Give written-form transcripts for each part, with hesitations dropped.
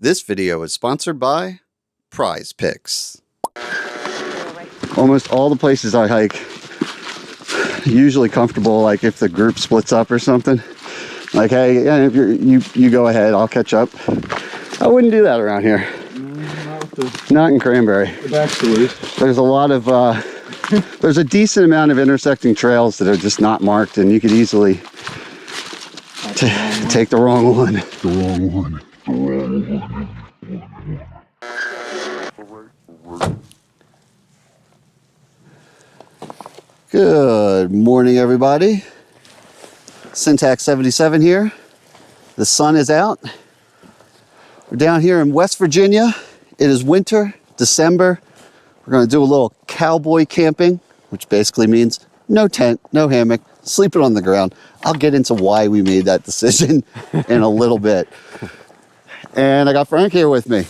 This video is sponsored by Prize Picks. Almost all the places I hike, usually comfortable, like if the group splits up or something. Like, hey, yeah, if you go ahead, I'll catch up. I wouldn't do that around here. Not in Cranberry. There's a lot of, there's a decent amount of intersecting trails that are just not marked, and you could easily take the wrong one. Good morning, everybody. Syntax 77 here. The sun is out. We're down here in West Virginia. It is winter, December. We're going to do a little cowboy camping, which basically means no tent, no hammock, sleeping on the ground. I'll get into why we made that decision in a little bit. And I got Frank here with me.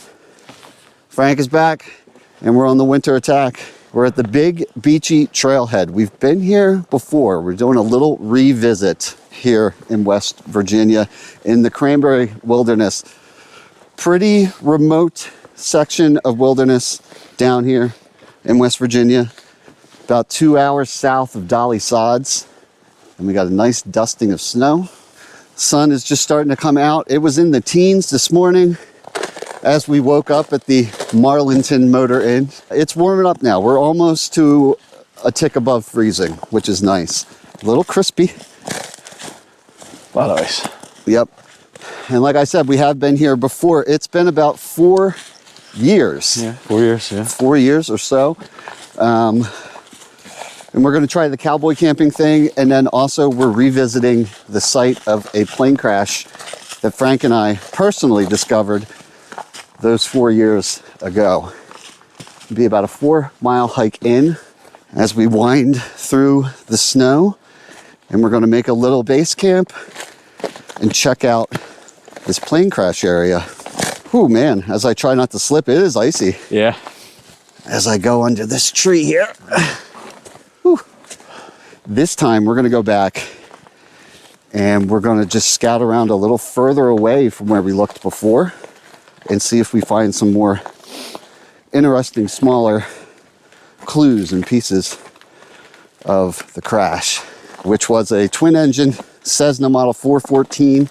Frank is back, and we're on the winter attack. We're at the Big Beachy Trailhead. We've been here before. We're doing a little revisit here in West Virginia in the Cranberry Wilderness. Pretty remote section of wilderness down here in West Virginia, about 2 hours south of Dolly Sods. And we got a nice dusting of snow. Sun is just starting to come out. It was in the teens this morning as we woke up at the Marlinton Motor Inn. It's warming up now. We're almost to a tick above freezing, which is nice. A little crispy. A lot of ice. Yep. And like I said, we have been here before. It's been about 4 years. Yeah, 4 years, yeah. 4 years or so. And we're going to try the cowboy camping thing. And then also we're revisiting the site of a plane crash that Frank and I personally discovered those 4 years ago. It'll be about a 4-mile hike in as we wind through the snow. And we're going to make a little base camp and check out this plane crash area. Whew, man, as I try not to slip, it is icy. Yeah. As I go under this tree here. Whew. This time we're going to go back and we're going to just scout around a little further away from where we looked before and see if we find some more interesting, smaller clues and pieces of the crash, which was a twin-engine Cessna Model 414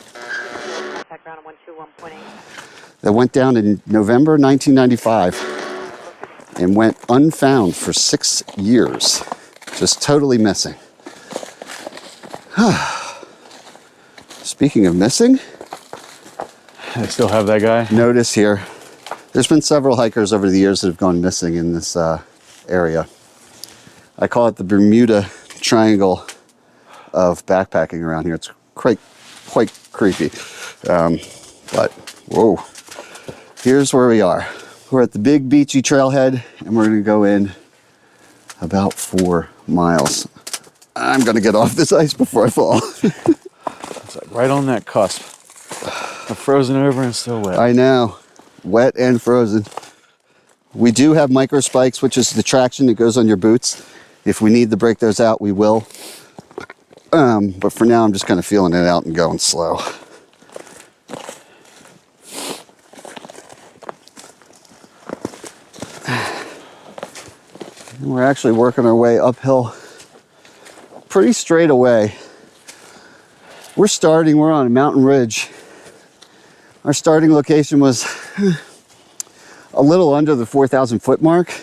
that went down in November 1995 and went unfound for 6 years. Just totally missing. Speaking of missing, I still have that guy. Notice here, there's been several hikers over the years that have gone missing in this area. I call it the Bermuda Triangle of backpacking around here. It's quite creepy. But, whoa. Here's where we are. We're at the Big Beachy Trailhead, and we're gonna go in about 4 miles. I'm gonna get off this ice before I fall. It's like right on that cusp. I'm frozen over and still wet. I know, wet and frozen. We do have micro spikes, which is the traction that goes on your boots. If we need to break those out, we will. But for now, I'm just kind of feeling it out and going slow. We're actually working our way uphill pretty straight away. We're on a mountain ridge. Our starting location was a little under the 4,000 foot mark.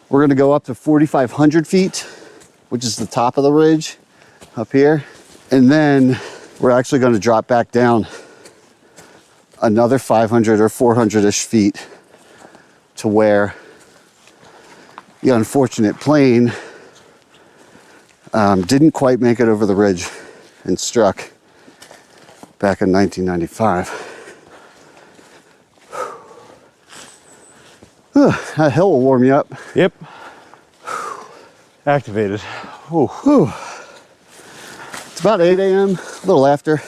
We're gonna go up to 4,500 feet, which is the top of the ridge up here. And then we're actually gonna drop back down another 500 or 400-ish feet to where the unfortunate plane didn't quite make it over the ridge and struck back in 1995. That hill will warm you up. Yep. Activated. Ooh. Whew. It's about 8 a.m., a little after.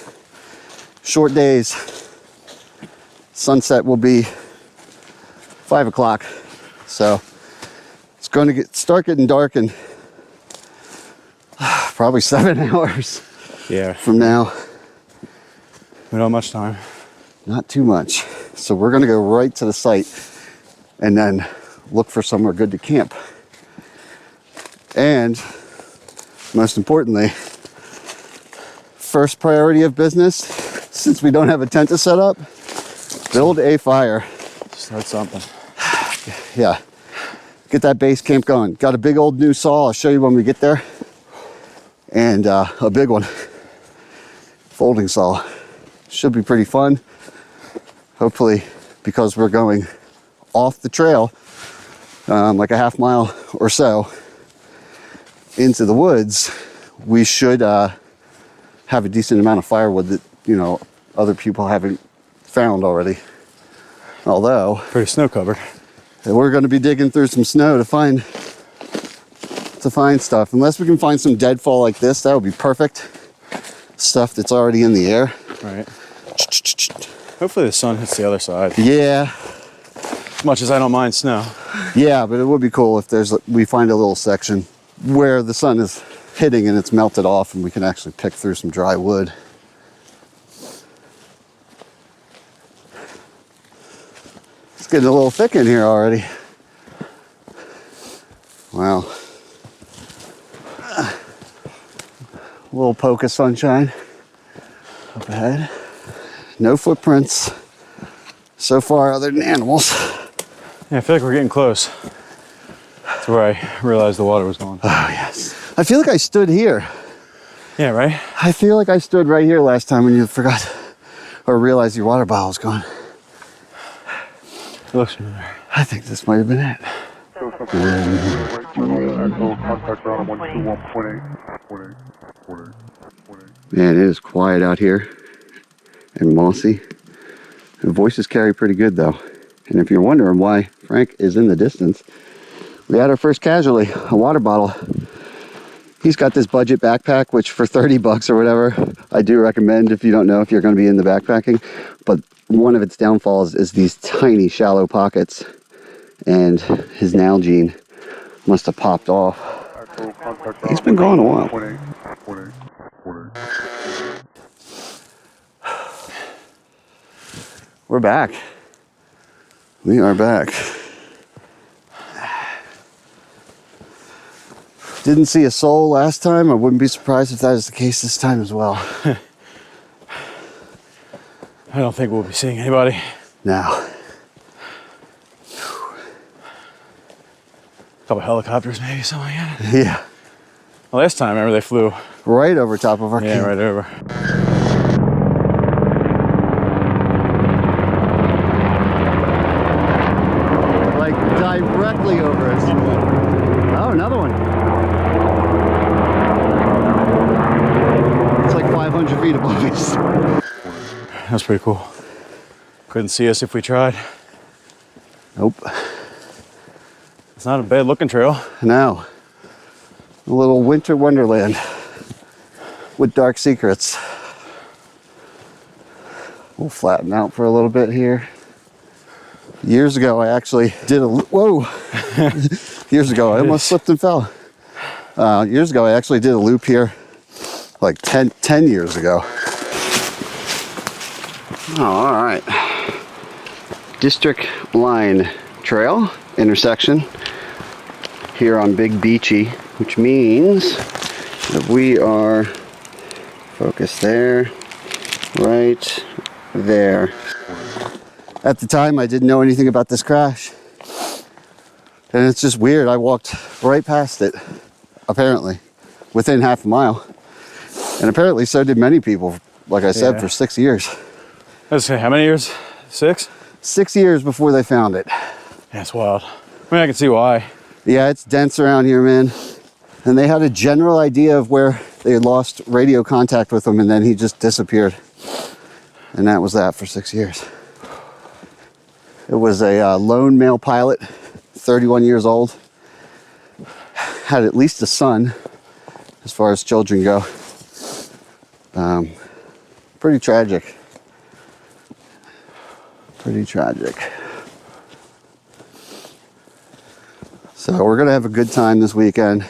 Short days. Sunset will be 5 o'clock. So it's going to start getting dark in probably 7 hours. Yeah. From now. We don't have much time. Not too much. So we're gonna go right to the site and then look for somewhere good to camp. And most importantly, first priority of business, since we don't have a tent to set up, build a fire. Start something. Yeah, get that base camp going. Got a big old new saw, I'll show you when we get there. And a big one, folding saw. Should be pretty fun. Hopefully, because we're going off the trail, like a half mile or so into the woods, we should have a decent amount of firewood that, you know, other people haven't found already. Although, Pretty snow covered. we're going to be digging through some snow to find stuff. Unless we can find some deadfall like this, that would be perfect. Stuff that's already in the air. Right. Hopefully the sun hits the other side. Yeah, As much as I don't mind snow. yeah, but it would be cool if we find a little section where the sun is hitting and it's melted off and we can actually pick through some dry wood. It's getting a little thick in here already. Wow. A little poke of sunshine up ahead. No footprints so far other than animals. Yeah, I feel like we're getting close to where I realized the water was going. Oh, yes. I feel like I stood here. Yeah, right? I feel like I stood right here last time when you forgot or realized your water bottle was gone. It looks familiar. I think this might have been it. Man, it is quiet out here and mossy. The voices carry pretty good though. And if you're wondering why Frank is in the distance, we had our first casualty, a water bottle. He's got this budget backpack, which for 30 bucks or whatever, I do recommend if you don't know if you're going to be in the backpacking. But one of its downfalls is these tiny shallow pockets. And his Nalgene must have popped off. He's been gone a while. We're back. We are back. Didn't see a soul last time. I wouldn't be surprised if that is the case this time as well. I don't think we'll be seeing anybody. Now. A couple helicopters, maybe, something like that. Yeah. Well, last time, remember, they flew. Right over top of our Yeah, camp. right over. Like directly over us. Oh, another one. It's like 500 feet above us. That's pretty cool. Couldn't see us if we tried. Nope. It's not a bad looking trail. Now, a little winter wonderland with dark secrets. We'll flatten out for a little bit here. Years ago, I actually did a, whoa. Years ago, I almost slipped and fell. Years ago, I actually did a loop here, like 10 years ago. Oh, all right. District Line Trail intersection here on Big Beachy, which means that we are focused there, right there. At the time, I didn't know anything about this crash. And it's just weird. I walked right past it, apparently, within half a mile. And apparently so did many people, like I said, for 6 years. Let's say, how many years? 6? 6 years before they found it. That's wild. I mean, I can see why. Yeah, it's dense around here, man. And they had a general idea of where they had lost radio contact with him, and then he just disappeared. And that was that for 6 years. It was a lone male pilot, 31 years old. Had at least a son, as far as children go. Pretty tragic. Pretty tragic. So we're gonna have a good time this weekend,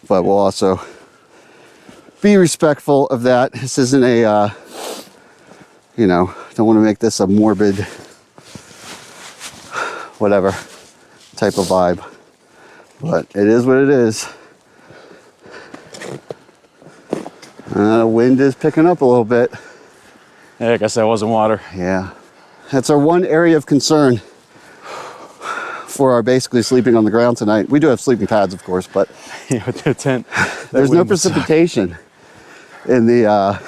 but we'll also be respectful of that. This isn't a, you know, don't want to make this a morbid whatever type of vibe. But it is what it is. The wind is picking up a little bit. Yeah, I guess that wasn't water. Yeah. That's our one area of concern for our basically sleeping on the ground tonight. We do have sleeping pads, of course, but Yeah, with the tent. there's no precipitation in the,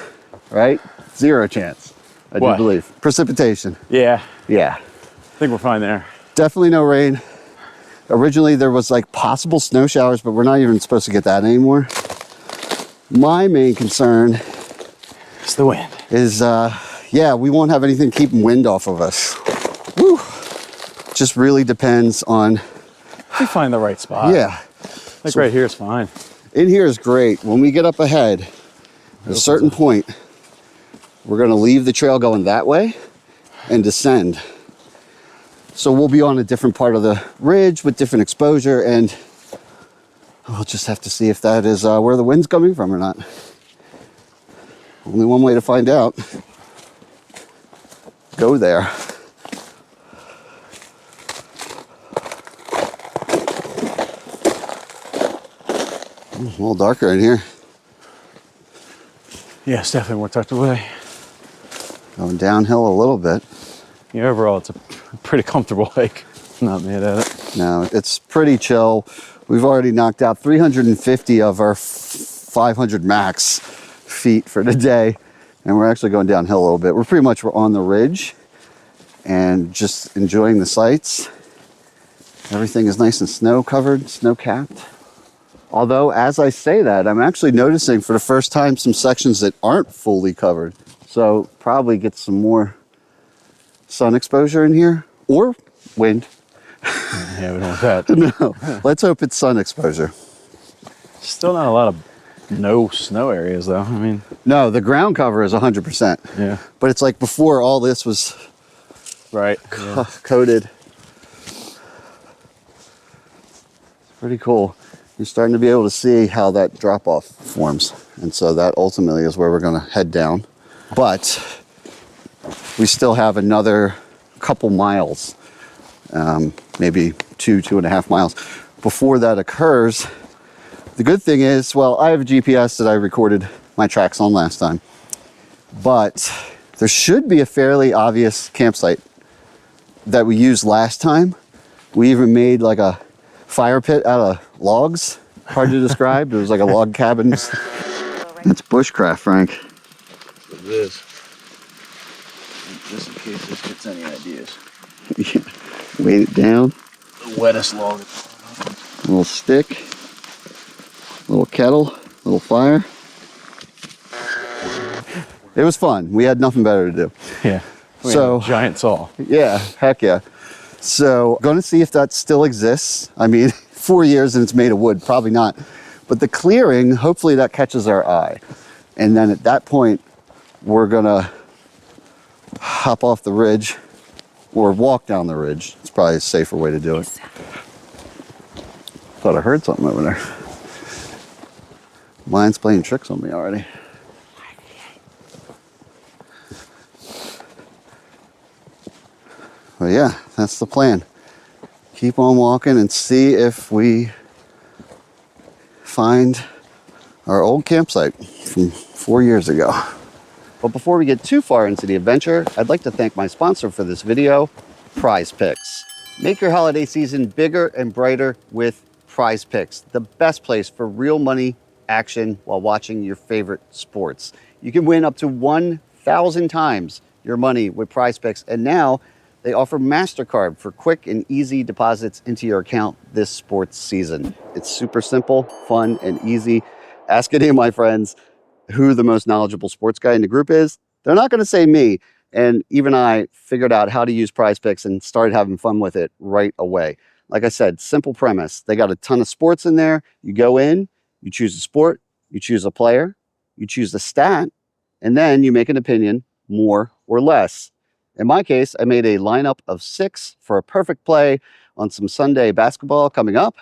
right? Zero chance, I do What? believe. Precipitation. Yeah, Yeah. I think we're fine there. Definitely no rain. Originally, there was like possible snow showers, but we're not even supposed to get that anymore. My main concern It's the wind. is, yeah, we won't have anything keeping wind off of us. Woo. Just really depends on, We find the right spot. yeah. Like right here is fine. In here is great. When we get up ahead, at a certain point, we're going to leave the trail going that way and descend. So we'll be on a different part of the ridge with different exposure, and we'll just have to see if that is where the wind's coming from or not. Only one way to find out. Go there. A little darker in here. Yeah, it's definitely more tucked away. Going downhill a little bit. Yeah, overall, it's a pretty comfortable hike. Not mad at it. No, it's pretty chill. We've already knocked out 350 of our 500 max feet for the day, and we're actually going downhill a little bit. We're on the ridge and just enjoying the sights. Everything is nice and snow covered, snow capped. Although, as I say that, I'm actually noticing for the first time some sections that aren't fully covered. So probably get some more sun exposure in here, or wind. Yeah, we don't want that. No, let's hope it's sun exposure. Still not a lot of no snow areas, though. I mean, No, the ground cover is 100%. yeah. But it's like before all this was Right. Yeah. coated. Pretty cool. You're starting to be able to see how that drop off forms. And so that ultimately is where we're going to head down. But we still have another couple miles, maybe 2.5 miles before that occurs. The good thing is, well, I have a GPS that I recorded my tracks on last time, but there should be a fairly obvious campsite that we used last time. We even made like a fire pit out of logs. Hard to describe. It was like a log cabin. It's bushcraft, Frank. It is. Just in case this gets any ideas. Yeah. Weight it down. The wettest log. A little stick. A little kettle. A little fire. It was fun. We had nothing better to do. Yeah. We So- had a giant saw. Yeah, heck yeah. So, going to see if that still exists. I mean, 4 years and it's made of wood, probably not. But the clearing, hopefully that catches our eye. And then at that point, we're gonna hop off the ridge or walk down the ridge. It's probably a safer way to do it. Thought I heard something over there. Mine's playing tricks on me already. But yeah, that's the plan. Keep on walking and see if we find our old campsite from 4 years ago. But before we get too far into the adventure, I'd like to thank my sponsor for this video, Prize Picks. Make your holiday season bigger and brighter with Prize Picks, the best place for real money action while watching your favorite sports. You can win up to 1,000 times your money with Prize Picks, and now they offer MasterCard for quick and easy deposits into your account this sports season. It's super simple, fun, and easy. Ask any of my friends who the most knowledgeable sports guy in the group is. They're not going to say me. And even I figured out how to use Prize Picks and started having fun with it right away. Like I said, simple premise. They got a ton of sports in there. You go in, you choose a sport, you choose a player, you choose the stat, and then you make an opinion, more or less. In my case, I made a lineup of 6 for a perfect play on some Sunday basketball coming up.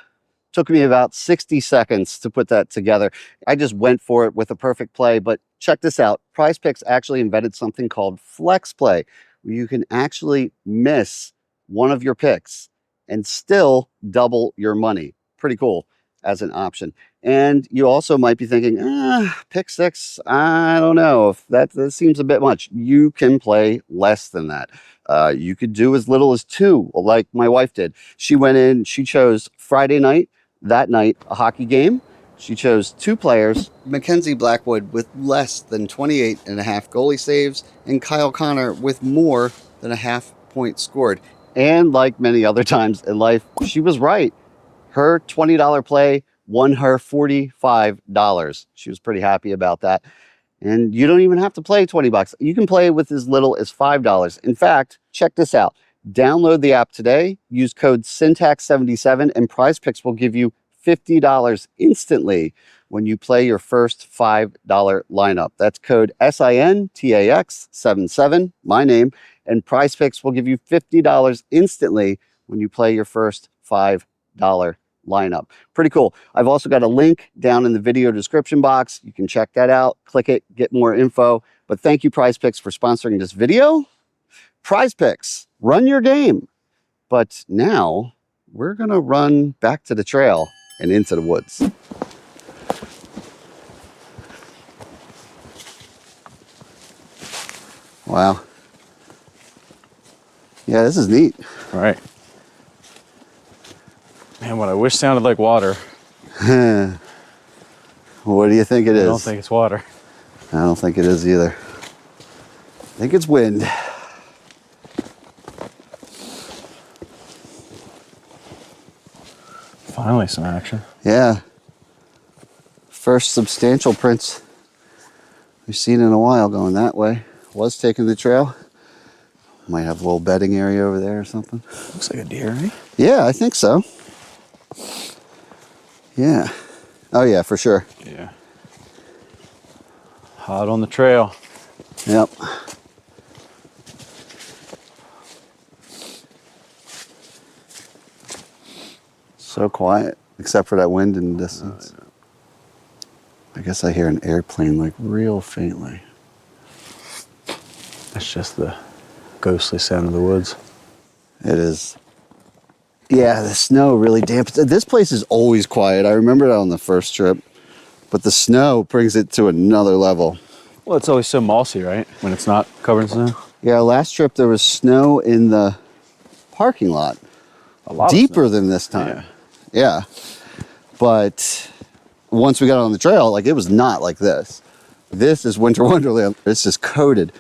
Took me about 60 seconds to put that together. I just went for it with a perfect play, but check this out. Prize Picks actually invented something called Flex Play, where you can actually miss one of your picks and still double your money. Pretty cool as an option. And you also might be thinking, pick six, I don't know if that seems a bit much. You can play less than that. You could do as little as 2, like my wife did. She went in, she chose Friday night, that night, a hockey game. She chose 2 players, Mackenzie Blackwood with less than 28.5 goalie saves, and Kyle Connor with more than a half point scored. And like many other times in life, she was right. Her $20 play won her $45. She was pretty happy about that. And you don't even have to play 20 bucks. You can play with as little as $5. In fact, check this out. Download the app today, use code SYNTAX77, and Prize Picks will give you $50 instantly when you play your first $5 lineup. That's code SYNTAX77, my name, and Prize Picks will give you $50 instantly when you play your first $5 lineup. Pretty cool. I've also got a link down in the video description box. You can check that out, click it, get more info. But thank you, Prize Picks, for sponsoring this video. Prize Picks, run your game. But now we're going to run back to the trail and into the woods. Wow. Yeah, this is neat. All right. Man, what I wish sounded like water. What do you think it is? I don't think it's water. I don't think it is either. I think it's wind. Finally some action. Yeah. First substantial prints we've seen in a while going that way. Was taking the trail. Might have a little bedding area over there or something. Looks like a deer, right? Yeah, I think so. Yeah. Oh yeah, for sure. Yeah. Hot on the trail. Yep. So quiet, except for that wind in the distance. Oh, I guess I hear an airplane like real faintly. That's just the ghostly sound of the woods. It is. Yeah, the snow really dampens. This place is always quiet. I remember that on the first trip, but the snow brings it to another level. Well, it's always so mossy, right? When it's not covered in snow. Yeah, last trip there was snow in the parking lot. A lot Deeper than this time. Yeah. But once we got on the trail, like it was not like this. This is winter wonderland. It's just coated.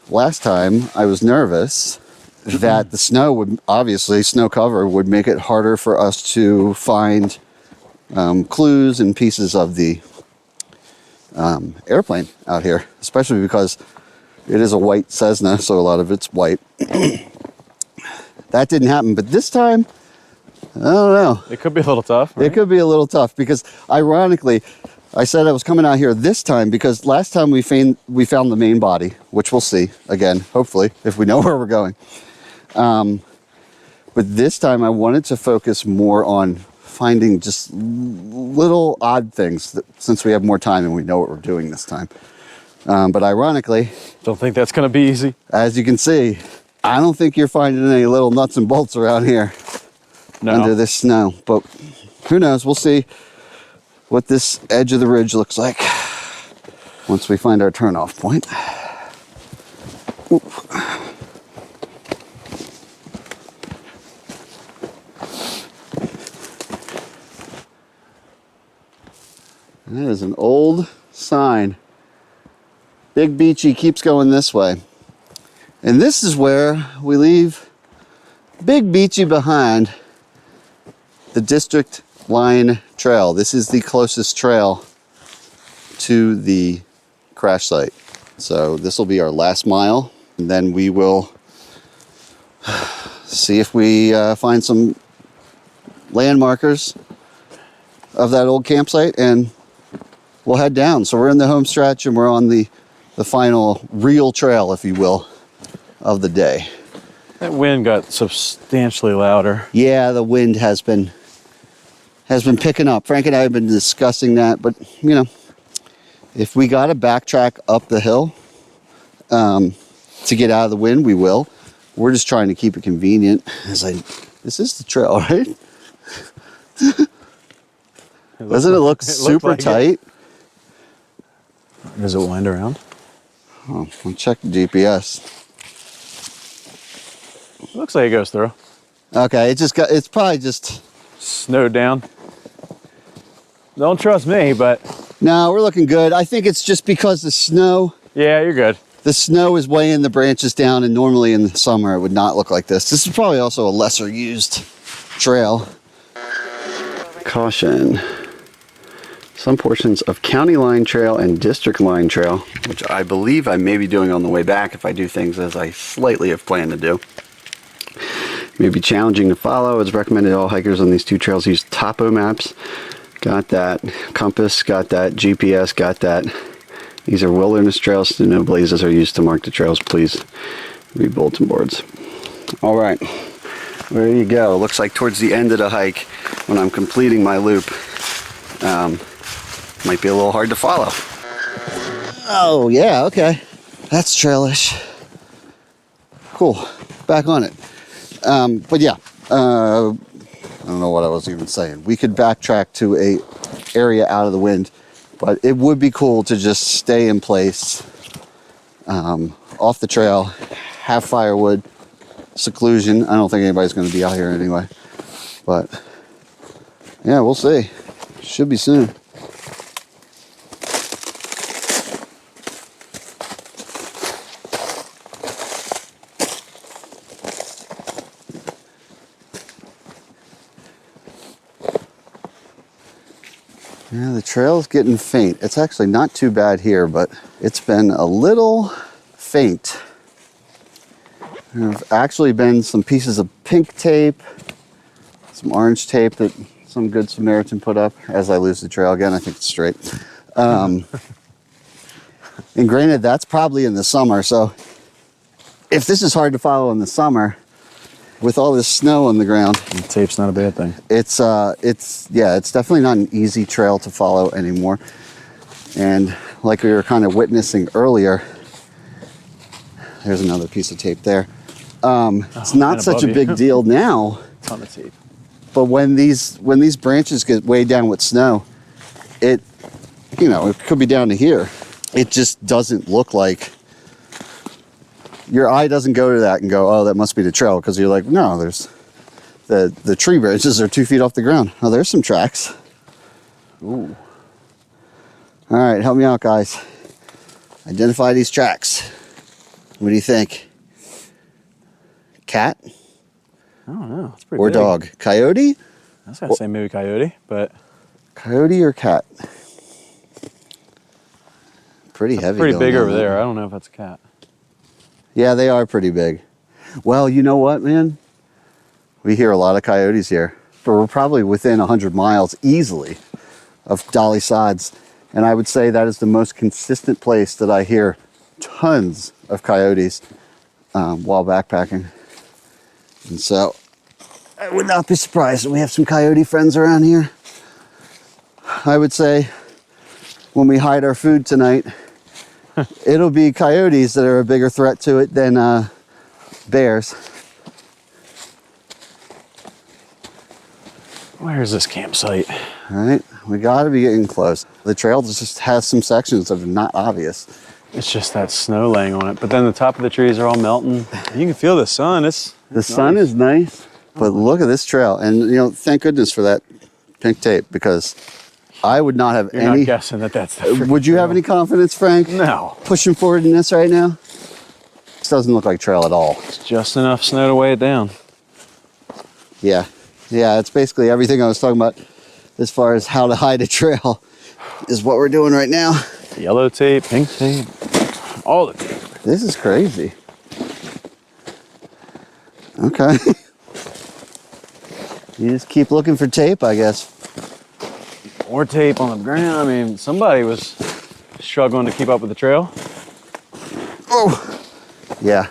Last time I was nervous that the snow would, obviously snow cover would make it harder for us to find clues and pieces of the airplane out here, especially because it is a white Cessna, so a lot of it's white. That didn't happen, but this time, I don't know. It could be a little tough, right? It could be a little tough because, ironically, I said I was coming out here this time because last time we found the main body, which we'll see again, hopefully, if we know where we're going. But this time I wanted to focus more on finding just little odd things since we have more time and we know what we're doing this time. But ironically, Don't think that's going to be easy. as you can see, I don't think you're finding any little nuts and bolts around here under this snow. But who knows? We'll see what this edge of the ridge looks like once we find our turnoff point. Oop. That is an old sign. Big Beachy keeps going this way. And this is where we leave Big Beachy behind, the District Line Trail. This is the closest trail to the crash site. So this will be our last mile, and then we will see if we find some landmarkers of that old campsite, and we'll head down. So we're in the home stretch, and we're on the final real trail, if you will, of the day. That wind got substantially louder. Yeah, the wind has been picking up. Frank and I have been discussing that, but you know, if we got to backtrack up the hill to get out of the wind, we will. We're just trying to keep it convenient. As I This is the trail, right? looked Doesn't it look looked super like it. tight? Does it wind around? Oh, I'll check the GPS. It looks like it goes through. Okay, it's probably just, Snowed down. Don't trust me, but no, we're looking good. I think it's just because the snow yeah, you're good. is weighing the branches down, and normally in the summer it would not look like this. This is probably also a lesser used trail. Caution. Some portions of County Line Trail and District Line Trail, which I believe I may be doing on the way back if I do things as I slightly have planned to do, may be challenging to follow. It's recommended all hikers on these two trails use topo maps. Got that. Compass, got that. GPS, got that. These are wilderness trails, so no blazes are used to mark the trails. Please read bulletin boards. All right, there you go. Looks like towards the end of the hike, when I'm completing my loop, might be a little hard to follow. Oh yeah, okay. That's trailish. Cool, back on it. But yeah, I don't know what I was even saying. We could backtrack to a area out of the wind, but it would be cool to just stay in place, off the trail, have firewood, seclusion. I don't think anybody's going to be out here anyway, but yeah, we'll see. Should be soon. Yeah, the trail's getting faint. It's actually not too bad here, but it's been a little faint. There have actually been some pieces of pink tape, some orange tape that some good Samaritan put up. As I lose the trail again, I think it's straight. And granted, that's probably in the summer, so if this is hard to follow in the summer, with all this snow on the ground, The tape's not a bad thing. it's definitely not an easy trail to follow anymore. And like we were kind of witnessing earlier, there's another piece of tape there. It's not and such a above big you. deal now, Ton of tape. but when these branches get weighed down with snow, it could be down to here. It just doesn't look like, your eye doesn't go to that and go, oh, that must be the trail, because you're like, no, there's the tree branches are 2 feet off the ground. Oh, there's some tracks. Ooh. All right, help me out, guys. Identify these tracks. What do you think? Cat I don't know. It's pretty or big. dog? Coyote? I was gonna say maybe coyote, but Coyote or cat? Pretty heavy. pretty going big down over that there. one. I don't know if that's a cat. Yeah, they are pretty big. Well, you know what, man? We hear a lot of coyotes here, but we're probably within 100 miles easily of Dolly Sods. And I would say that is the most consistent place that I hear tons of coyotes while backpacking. And so I would not be surprised if we have some coyote friends around here. I would say when we hide our food tonight, it'll be coyotes that are a bigger threat to it than bears. Where is this campsite? All right, we got to be getting close. The trail just has some sections that are not obvious. It's just that snow laying on it. But then the top of the trees are all melting. You can feel the sun. The sun is nice, but look at this trail. And, thank goodness for that pink tape, because I would not have You're any. not guessing that that's the freaking Would you have trail. any confidence, Frank? No. Pushing forward in this right now? This doesn't look like trail at all. It's just enough snow to weigh it down. Yeah. Yeah, it's basically everything I was talking about as far as how to hide a trail is what we're doing right now. Yellow tape, pink tape, all the tape. This is crazy. Okay. You just keep looking for tape, I guess. More tape on the ground. I mean, somebody was struggling to keep up with the trail. Oh, yeah.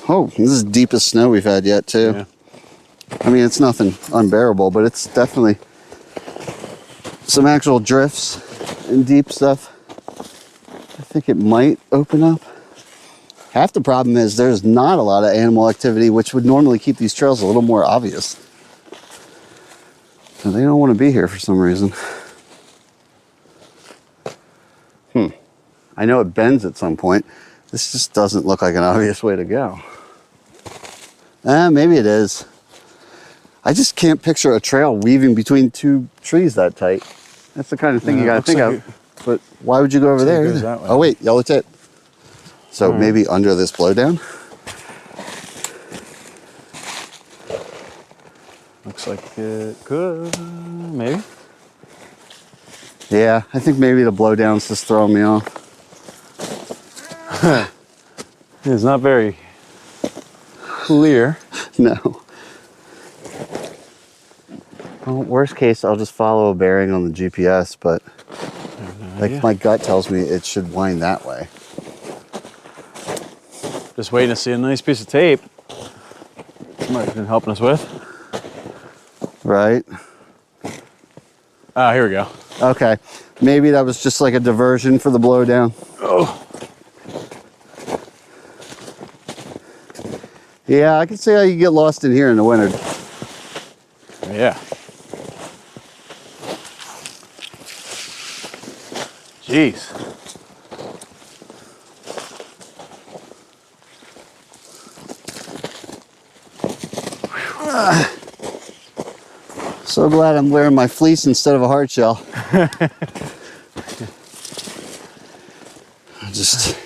Oh, this is the deepest snow we've had yet, too. Yeah. I mean, it's nothing unbearable, but it's definitely some actual drifts and deep stuff. I think it might open up. Half the problem is there's not a lot of animal activity, which would normally keep these trails a little more obvious. So they don't want to be here for some reason. I know it bends at some point. This just doesn't look like an obvious way to go. Maybe it is. I just can't picture a trail weaving between two trees that tight. That's the kind of thing you gotta think of. But why would you go over there? Oh wait, yellow tip. So maybe under this blowdown? Looks like it could, maybe. Yeah, I think maybe the blowdown's just throwing me off. It's not very clear. No. Well, worst case, I'll just follow a bearing on the GPS, but like my gut tells me it should wind that way. Just waiting to see a nice piece of tape. Somebody's been helping us with. Right? Ah, here we go. Okay. Maybe that was just like a diversion for the blowdown. Oh. Yeah, I can see how you get lost in here in the winter. Yeah. Jeez. So glad I'm wearing my fleece instead of a hard shell. Just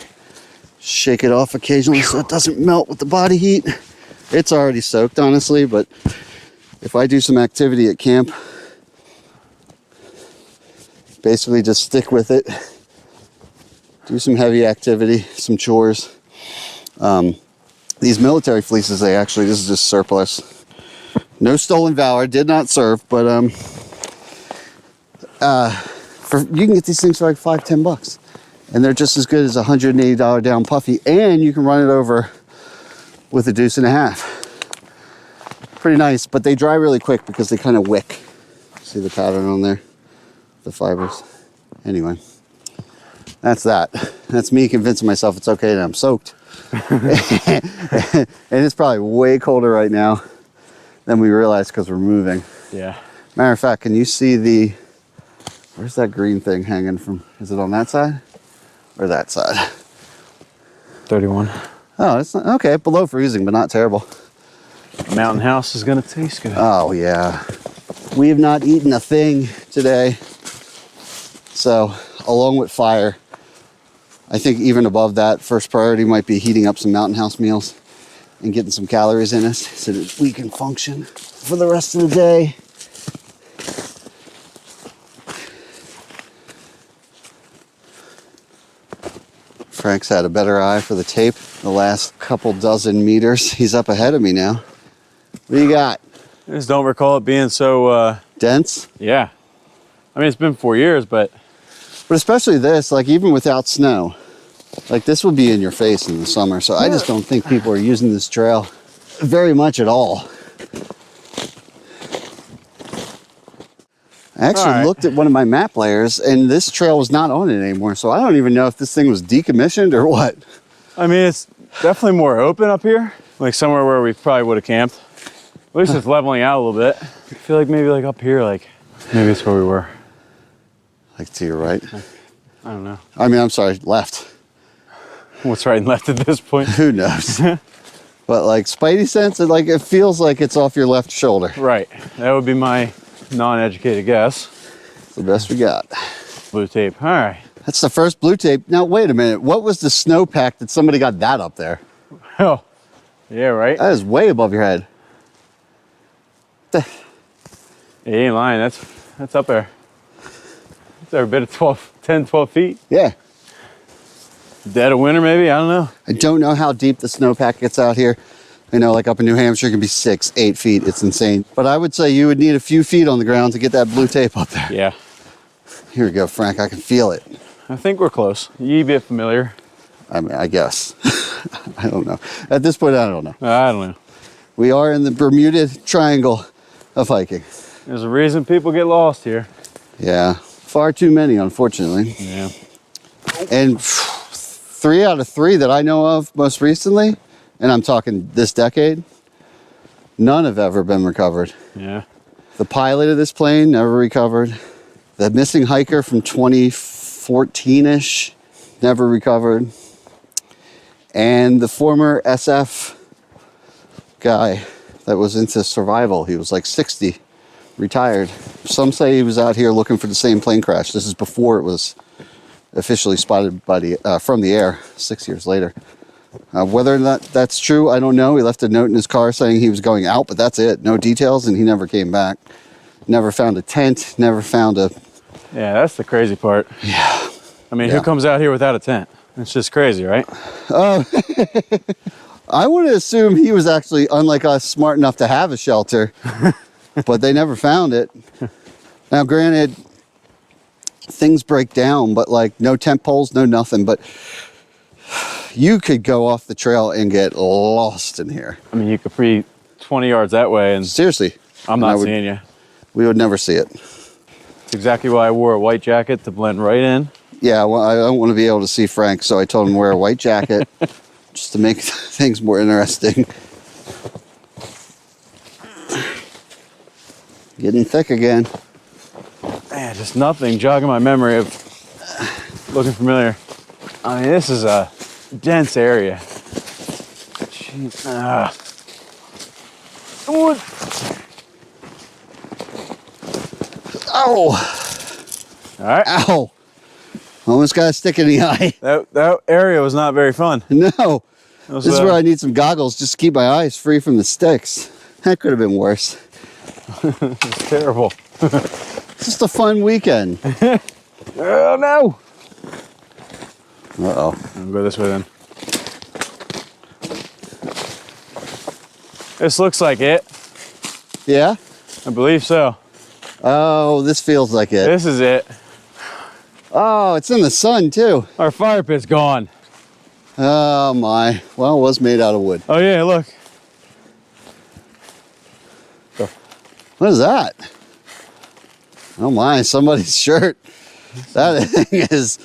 shake it off occasionally so it doesn't melt with the body heat. It's already soaked, honestly, but if I do some activity at camp, basically just stick with it. Do some heavy activity, some chores. These military fleeces, this is just surplus. No stolen valor, did not serve, but you can get these things for like $5-10, and they're just as good as a $180 down puffy, and you can run it over with a deuce and a half. Pretty nice, but they dry really quick because they kind of wick. See the pattern on there? The fibers. Anyway, that's that. That's me convincing myself it's okay that I'm soaked. And it's probably way colder right now than we realize because we're moving. Yeah. Matter of fact, can you see where's that green thing hanging from? Is it on that side or that side? 31. Oh, it's not, okay, below freezing, but not terrible. Mountain house is gonna taste good. Oh yeah. We have not eaten a thing today. So, along with fire, I think even above that, first priority might be heating up some mountain house meals and getting some calories in us so that we can function for the rest of the day. Frank's had a better eye for the tape the last couple dozen meters. He's up ahead of me now. What do you got? I just don't recall it being so, dense? Yeah. I mean, it's been 4 years, but especially this, like even without snow, like this would be in your face in the summer. So I just don't think people are using this trail very much at all. I actually looked at one of my map layers and this trail was not on it anymore. So I don't even know if this thing was decommissioned or what. I mean, it's definitely more open up here, like somewhere where we probably would have camped. At least it's leveling out a little bit. I feel like maybe like up here, like maybe it's where we were. Like to your right? I don't know. I mean, I'm sorry, left. What's right and left at this point? Who knows? But like Spidey sense, it feels like it's off your left shoulder. Right. That would be my non-educated guess. It's the best we got. Blue tape. All right. That's the first blue tape. Now, wait a minute. What was the snowpack that somebody got that up there? Oh, yeah, right? That is way above your head. You ain't lying. That's up there. It's every bit of 10, 12 feet. Yeah. Dead of winter, maybe? I don't know. I don't know how deep the snowpack gets out here. You know, like up in New Hampshire, it can be 6, 8 feet. It's insane. But I would say you would need a few feet on the ground to get that blue tape up there. Yeah. Here we go, Frank. I can feel it. I think we're close. You be familiar. I mean, I guess. I don't know. At this point, I don't know. I don't know. We are in the Bermuda Triangle of hiking. There's a reason people get lost here. Yeah. Far too many, unfortunately. Yeah. And 3 out of 3 that I know of most recently, and I'm talking this decade, none have ever been recovered. Yeah. The pilot of this plane never recovered. The missing hiker from 2014-ish never recovered. And the former SF guy that was into survival, he was like 60, retired. Some say he was out here looking for the same plane crash. This is before it was officially spotted by from the air 6 years later. Whether or not that's true, I don't know. He left a note in his car saying he was going out, but that's it. No details, and he never came back. Never found a tent, never found a... Yeah, that's the crazy part. Yeah. I mean, Yeah. who comes out here without a tent? It's just crazy, right? I would assume he was actually, unlike us, smart enough to have a shelter, but they never found it. Now, granted, things break down, but like no tent poles, no nothing, but you could go off the trail and get lost in here. I mean, you could be 20 yards that way and Seriously. I'm not seeing you. We would never see it. It's exactly why I wore a white jacket to blend right in. Yeah, well, I don't want to be able to see Frank, so I told him to wear a white jacket just to make things more interesting. Getting thick again. Man, just nothing jogging my memory of looking familiar. I mean, this is a dense area. Jeez. Wood. Ow! All right. Ow! Almost got a stick in the eye. That area was not very fun. No. Was, This is where I need some goggles just to keep my eyes free from the sticks. That could have been worse. It's terrible. It's just a fun weekend. Oh no! Uh-oh. I'll go this way then. This looks like it. Yeah? I believe so. Oh, this feels like it. This is it. Oh, it's in the sun too. Our fire pit's gone. Oh my. Well, it was made out of wood. Oh yeah, look. What is that? Oh my, somebody's shirt. That thing is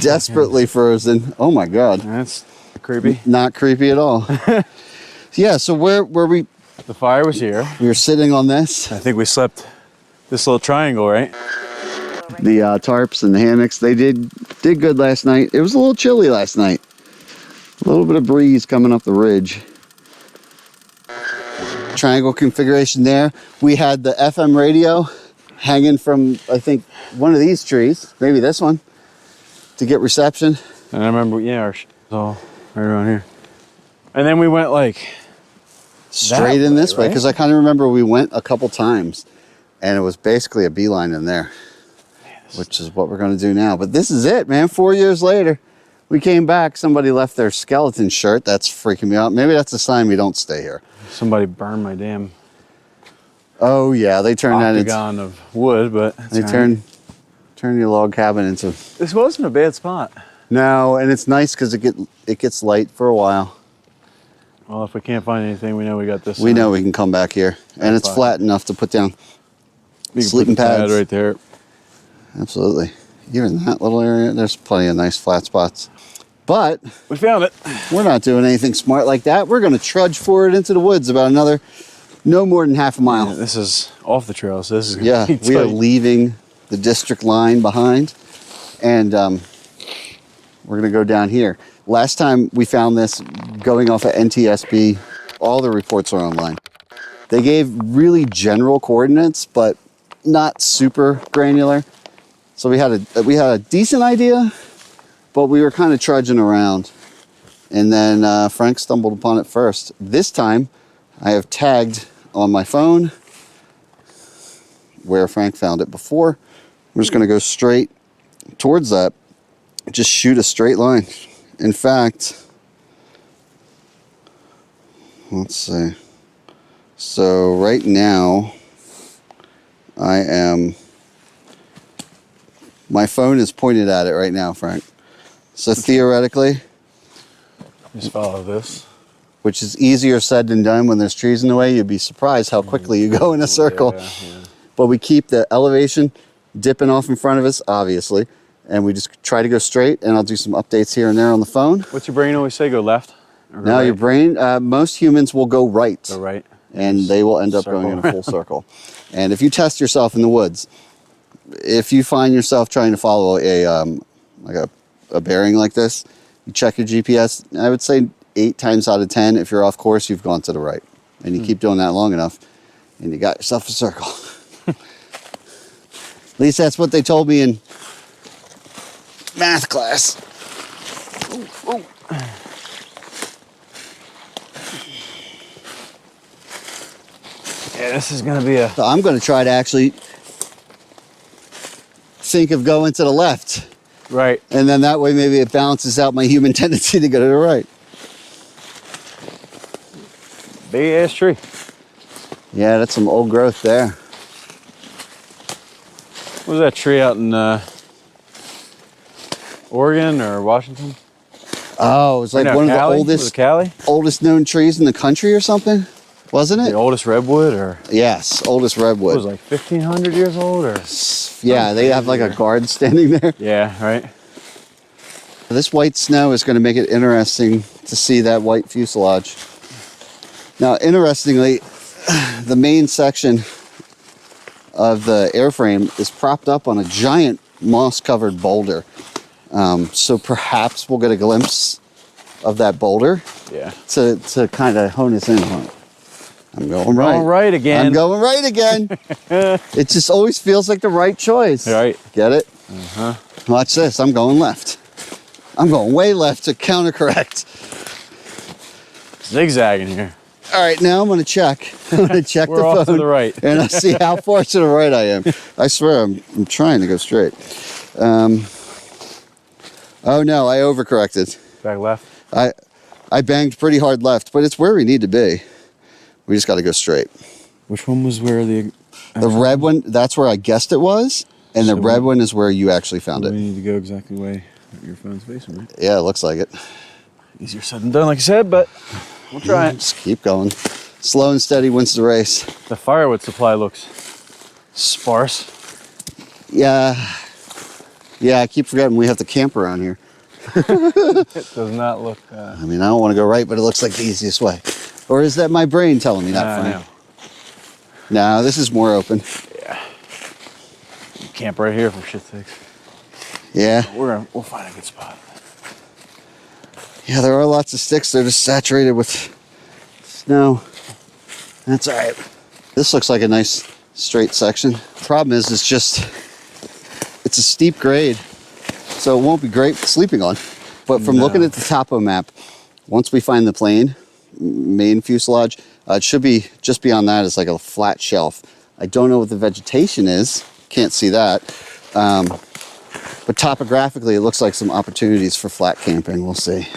desperately frozen. Oh my God. That's creepy. Not creepy at all. Yeah, so where were we? The fire was here. We were sitting on this. I think we slept this little triangle, right? The tarps and the hammocks, they did good last night. It was a little chilly last night. A little bit of breeze coming up the ridge. Triangle configuration there. We had the FM radio hanging from, I think, one of these trees, maybe this one, to get reception. And I remember, yeah, our shit was all right around here. And then we went like Straight in this way, right? because I kind of remember we went a couple times and it was basically a beeline in there, which is what we're going to do now. But this is it, man. 4 years later, we came back. Somebody left their skeleton shirt. That's freaking me out. Maybe that's a sign we don't stay here. somebody burned my damn Oh yeah, they turned that into, octagon of wood, but that's they all turn your log cabin into. right. This wasn't a bad spot. No, and it's nice because it gets light for a while. Well, if we can't find anything, we know we got this. We know we can come back here, and it's fine. flat enough to put down You can sleeping put the pad pads. right there. Absolutely. Even that little area, there's plenty of nice flat spots. But We found it. we're not doing anything smart like that. We're going to trudge forward into the woods about another, no more than half a mile. Yeah, this is off the trail, so this is gonna Yeah, be we are tight. leaving the district line behind, and we're going to go down here. Last time we found this going off of NTSB, all the reports are online. They gave really general coordinates, but not super granular. So we had a decent idea, but we were kind of trudging around. And then Frank stumbled upon it first. This time, I have tagged on my phone where Frank found it before. We're just going to go straight towards that. Just shoot a straight line. In fact, let's see. So right now, my phone is pointed at it right now, Frank. So theoretically, Just follow this. which is easier said than done when there's trees in the way, you'd be surprised how quickly you go in a circle. Yeah, yeah. But we keep the elevation dipping off in front of us, obviously. and we just try to go straight, and I'll do some updates here and there on the phone. What's your brain always say? Go left? Or go Now right? your brain, most humans will go right. Go right. And they will end up going in a full circle. And if you test yourself in the woods, if you find yourself trying to follow a bearing like this, you check your GPS, I would say 8 times out of 10, if you're off course, you've gone to the right. And you keep doing that long enough, and you got yourself a circle. At least that's what they told me in math class. Ooh, ooh. Yeah, this is gonna be a... So I'm gonna try to actually think of going to the left. Right. And then that way maybe it balances out my human tendency to go to the right. Big ass tree. Yeah, that's some old growth there. What was that tree out in Oregon or Washington? Oh, it was like No, one Cali? of the Was it Cali? oldest known trees in the country or something, wasn't The it? oldest redwood, or Yes, oldest what redwood. was it, like 1,500 years old, or? Yeah, they have like a guard standing there. Yeah, right. This white snow is going to make it interesting to see that white fuselage. Now, interestingly, the main section of the airframe is propped up on a giant moss-covered boulder. So perhaps we'll get a glimpse of that boulder Yeah. to kind of hone us in on it. I'm going right. Going right again. I'm going right again. It just always feels like the right choice. Right. Get it? Uh-huh. Watch this. I'm going left. I'm going way left to counter-correct. Zigzagging here. All right, now I'm going to check. I'm going to check We're the phone. off to the right. And I'll see how far to the right I am. I swear I'm trying to go straight. Oh no, I overcorrected. Back left. I banged pretty hard left, but it's where we need to be. We just got to go straight. Which one was where the... The red one, that's where I guessed it was. And the So red one is where you actually found We it. need to go exactly the way your phone's facing, right? Yeah, it looks like it. Easier said than done, like I said, but we'll try it. Just keep going. Slow and steady wins the race. The firewood supply looks sparse. Yeah. Yeah, I keep forgetting we have to camp around here. It does not look... I mean, I don't want to go right, but it looks like the easiest way. Or is that my brain telling me that, Frank? No. No, this is more open. Yeah. Camp right here for shit's sakes. Yeah. We'll find a good spot. Yeah, there are lots of sticks. They're just saturated with snow. That's all right. This looks like a nice straight section. Problem is, it's a steep grade, so it won't be great sleeping on. But from looking at the topo map, once we find the plane, main fuselage, it should be just beyond that is like a flat shelf. I don't know what the vegetation is. Can't see that. But topographically, it looks like some opportunities for flat camping. We'll see.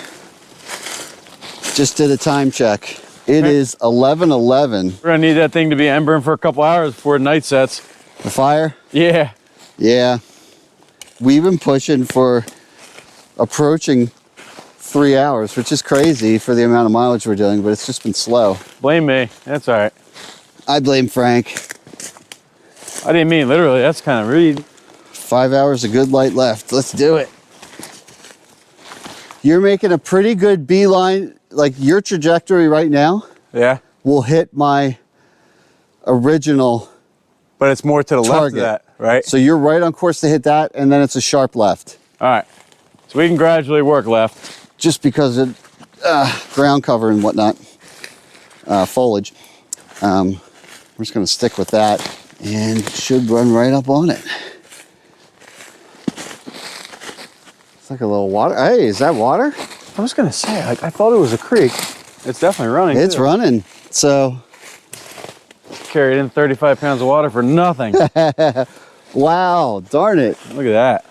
Just did a time check. It is 11:11. We're gonna need that thing to be embering for a couple hours before night sets. The fire? Yeah. Yeah. We've been pushing for approaching 3 hours, which is crazy for the amount of mileage we're doing, but it's just been slow. Blame me. That's all right. I blame Frank. I didn't mean literally. That's kind of rude. 5 hours of good light left. Let's do it. You're making a pretty good beeline. Like your trajectory right now Yeah. will hit my original But it's more to the left target. of that, right? So you're right on course to hit that, and then it's a sharp left. All right. So we can gradually work left. Just because of ground cover and whatnot, foliage. We're just going to stick with that and should run right up on it. It's like a little water. Hey, is that water? I was gonna say, like, I thought it was a creek. It's definitely running. It's too. running. So, Carried in 35 pounds of water for nothing. Look wow, darn it. at that.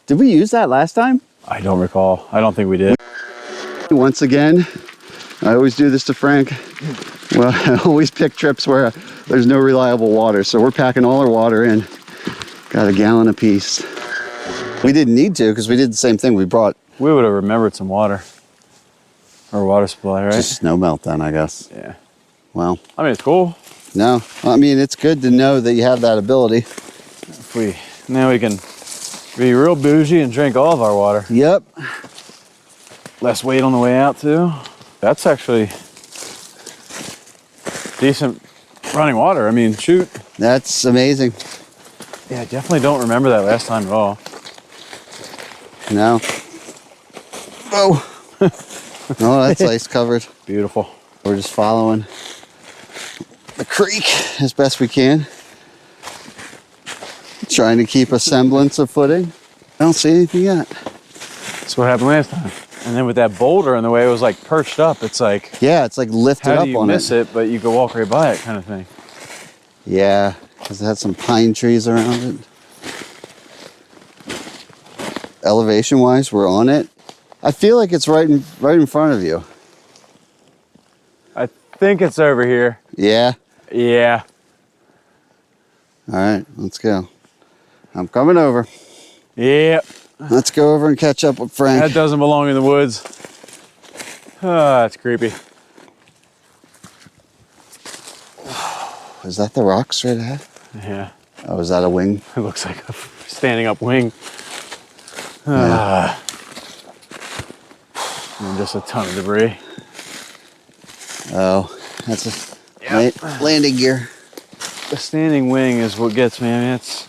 Did we use that last time? I don't recall. I don't think we did. Once again, I always do this to Frank. Well, I always pick trips where there's no reliable water. So we're packing all our water in. Got a gallon apiece. We didn't need to because we did the same thing. We brought We would have remembered some water. Or water supply, right? just snow melt then, I guess. Yeah. Well, I mean, it's cool. no. I mean, it's good to know that you have that ability. Now we can Be real bougie and drink all of our water. Yep. Less weight on the way out too. That's actually decent running water. I mean, shoot. That's amazing. Yeah, I definitely don't remember that last time at all. No. Oh. Oh, that's ice covered. Beautiful. We're just following the creek as best we can. Trying to keep a semblance of footing. I don't see anything yet. That's what happened last time. And then with that boulder in the way, it was like perched up. It's like, Yeah, it's like lifted how up do you on miss it. it, but you could walk right by it kind of thing. Yeah, because it had some pine trees around it. Elevation wise, we're on it. I feel like it's right in front of you. I think it's over here. Yeah. Yeah. All right, let's go. I'm coming over. Yeah. Let's go over and catch up with Frank. That doesn't belong in the woods. Ah, that's creepy. Is that the rock straight ahead? Yeah. Oh, is that a wing? It looks like a standing up wing. Yeah. And just a ton of debris. Oh, that's a Yep. landing gear. The standing wing is what gets me. I mean, it's.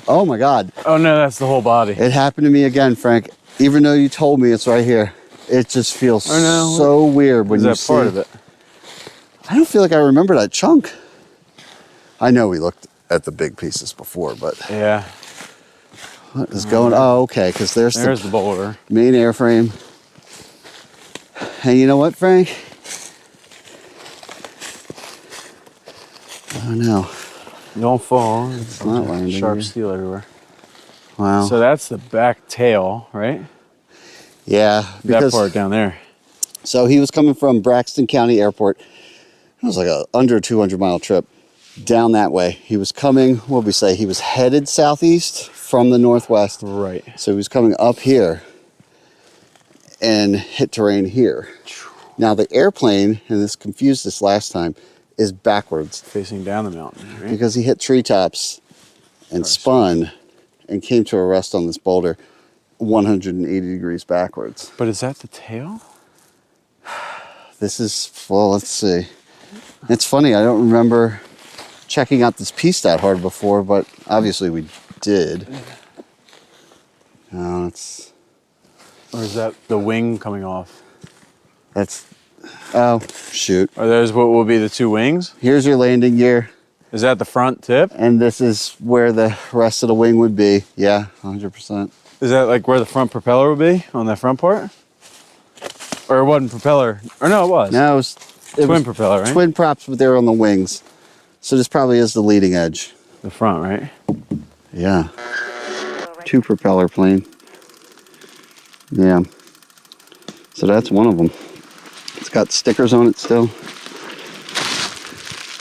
Oh my God. Oh no, that's the whole body. It happened to me again, Frank. Even though you told me it's right here, it just feels Oh, no. so weird when Is you that see part of it? I don't feel like I remember that chunk. I know we looked at the big pieces before, but Yeah. what is going? Oh, okay, because there's the boulder. main airframe. And you know what, Frank? Oh no, Don't fall. It's not landing sharp here. steel everywhere. wow. So that's the back tail, right? Yeah, That because part down there. so he was coming from Braxton County Airport. It was like a under 200-mile trip down that way. He was coming. What did we say? He was headed southeast from the northwest. Right. So he was coming up here and hit terrain here. Now the airplane, and this confused us last time, is backwards Facing down the mountain, right? because he hit treetops and spun and came to a rest on this boulder 180 degrees backwards. But is that the tail? This is, well, let's see. It's funny, I don't remember checking out this piece that hard before, but obviously we did. No, it's, Or is that the wing coming off? that's, oh, shoot. Are those what will be the two wings? Here's your landing gear, Is that the front tip? and this is where the rest of the wing would be. Yeah, 100%. Is that like where the front propeller would be on that front part? Or it wasn't propeller? Or no, it was. No, it Twin was propeller, right? twin props, but they're on the wings. So this probably is the leading edge. The front, right? Yeah. Two propeller plane. Yeah. So that's one of them. It's got stickers on it still.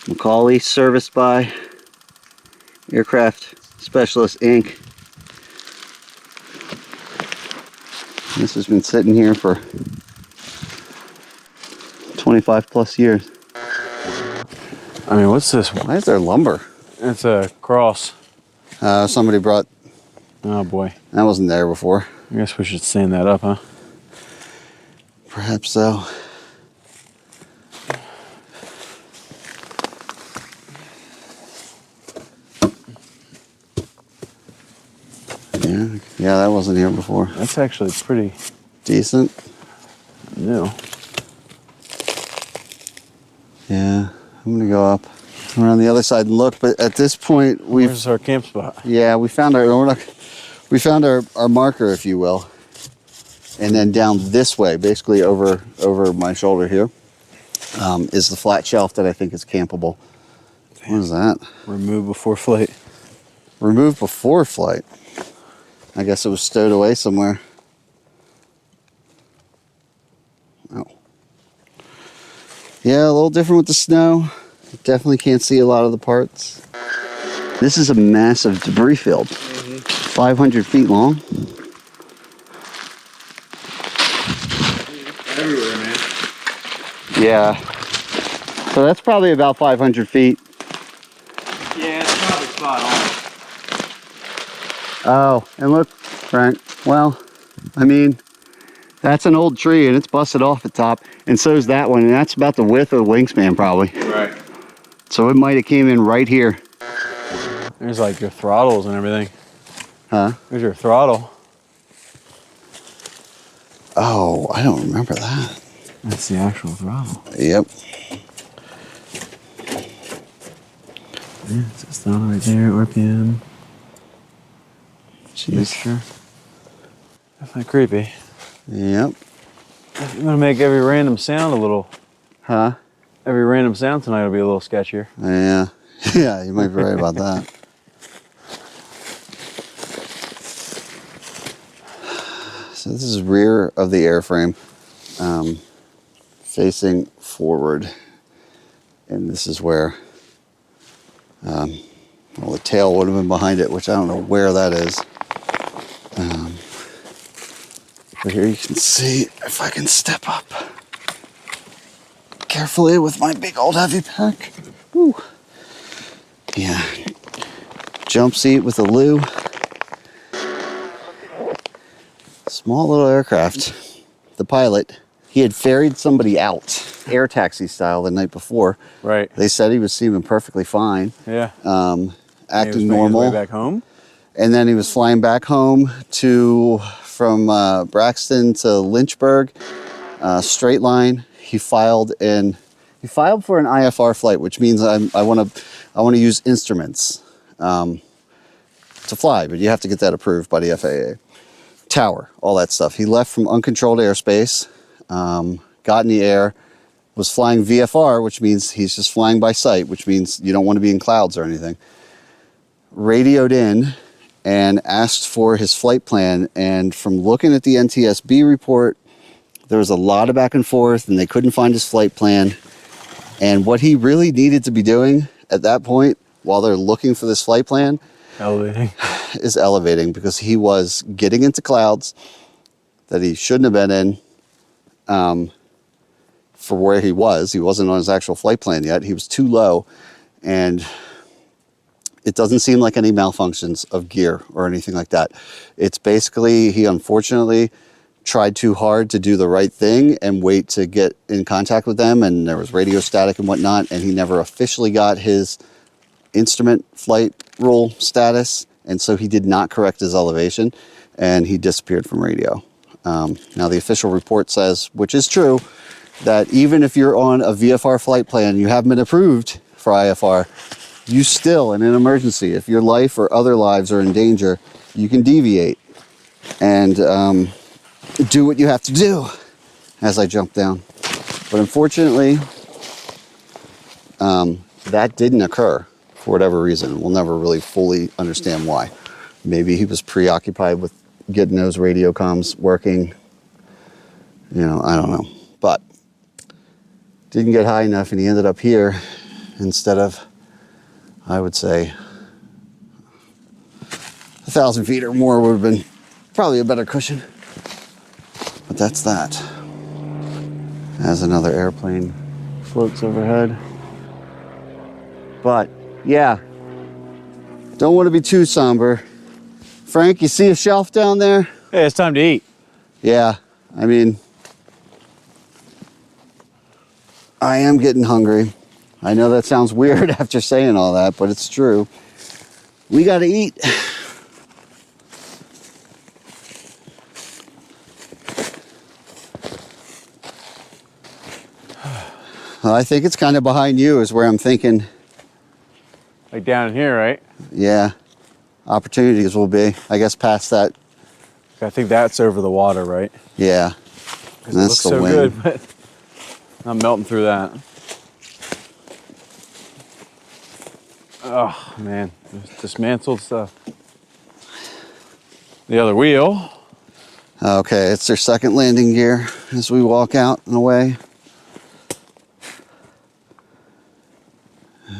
Macaulay, serviced by Aircraft Specialist Inc. This has been sitting here for 25 plus years. I mean, what's this one? Why is there lumber? It's a cross. Somebody brought, Oh boy. that wasn't there before. I guess we should stand that up, huh? Perhaps so. Yeah, that wasn't here before. That's actually pretty Decent. new. Yeah, I'm gonna go up around the other side and look. But at this point, Where's our camp spot? we found our marker, if you will, and then down this way, basically over my shoulder here, is the flat shelf that I think is campable. What is that? Remove before flight. Removed before flight. I guess it was stowed away somewhere. Oh. Yeah, a little different with the snow. Definitely can't see a lot of the parts. This is a massive debris field. 500 feet long. Everywhere, man. Yeah. So that's probably about 500 feet. Yeah, it's probably spot on. Oh, and look, Frank. Well, I mean, that's an old tree and it's busted off the top, and so is that one, and that's about the width of the wingspan probably. Right. So it might have came in right here. There's like your throttles and everything. Huh? There's your throttle. Oh, I don't remember that. That's the actual throttle. Yep. Yeah, it's just throttle right there, RPM. Jeez. Mixture. Definitely creepy. Yep. I'm gonna make every random sound a little. Huh? Every random sound tonight will be a little sketchier. Yeah. Yeah, you might be right about that. So this is rear of the airframe, facing forward. And this is where, well, the tail would have been behind it, which I don't know where that is. But here you can see, if I can step up carefully with my big old heavy pack. Woo. Yeah. Jump seat with a loo. Small little aircraft. The pilot, he had ferried somebody out, air taxi style, the night before. Right. They said he was seeming perfectly fine. Yeah. Acting He was normal. making his way back home. And then he was flying back home from Braxton to Lynchburg, straight line. He filed for an IFR flight, which means I want to use instruments to fly, but you have to get that approved by the FAA. Tower, all that stuff. He left from uncontrolled airspace, got in the air, was flying VFR, which means he's just flying by sight, which means you don't want to be in clouds or anything. Radioed in and asked for his flight plan, and from looking at the NTSB report, there was a lot of back and forth and they couldn't find his flight plan. And what he really needed to be doing at that point, while they're looking for this flight plan, Elevating. is elevating, because he was getting into clouds that he shouldn't have been in for where he was. He wasn't on his actual flight plan yet. He was too low, and it doesn't seem like any malfunctions of gear or anything like that. It's basically, he unfortunately tried too hard to do the right thing and wait to get in contact with them, and there was radio static and whatnot, and he never officially got his instrument flight rule status, and so he did not correct his elevation, and he disappeared from radio. Now the official report says, which is true, that even if you're on a VFR flight plan, you haven't been approved for IFR, you still, in an emergency, if your life or other lives are in danger, you can deviate and do what you have to do. As I jump down. But unfortunately, that didn't occur for whatever reason. We'll never really fully understand why. Maybe he was preoccupied with getting those radio comms working. You know, I don't know. But didn't get high enough, and he ended up here instead of, I would say, 1,000 feet or more would have been probably a better cushion. But that's that. As another airplane floats overhead. But yeah, don't want to be too somber. Frank, you see a shelf down there? Hey, it's time to eat. Yeah, I mean, I am getting hungry. I know that sounds weird after saying all that, but it's true. We got to eat. I think it's kind of behind you is where I'm thinking. Like down in here, right? Yeah, opportunities will be, I guess, past that. I think that's over the water, right? Yeah, 'Cause and it that's looks the so wind. good, but I'm melting through that. Oh man, dismantled stuff. The other wheel. Okay, it's their second landing gear as we walk out and away.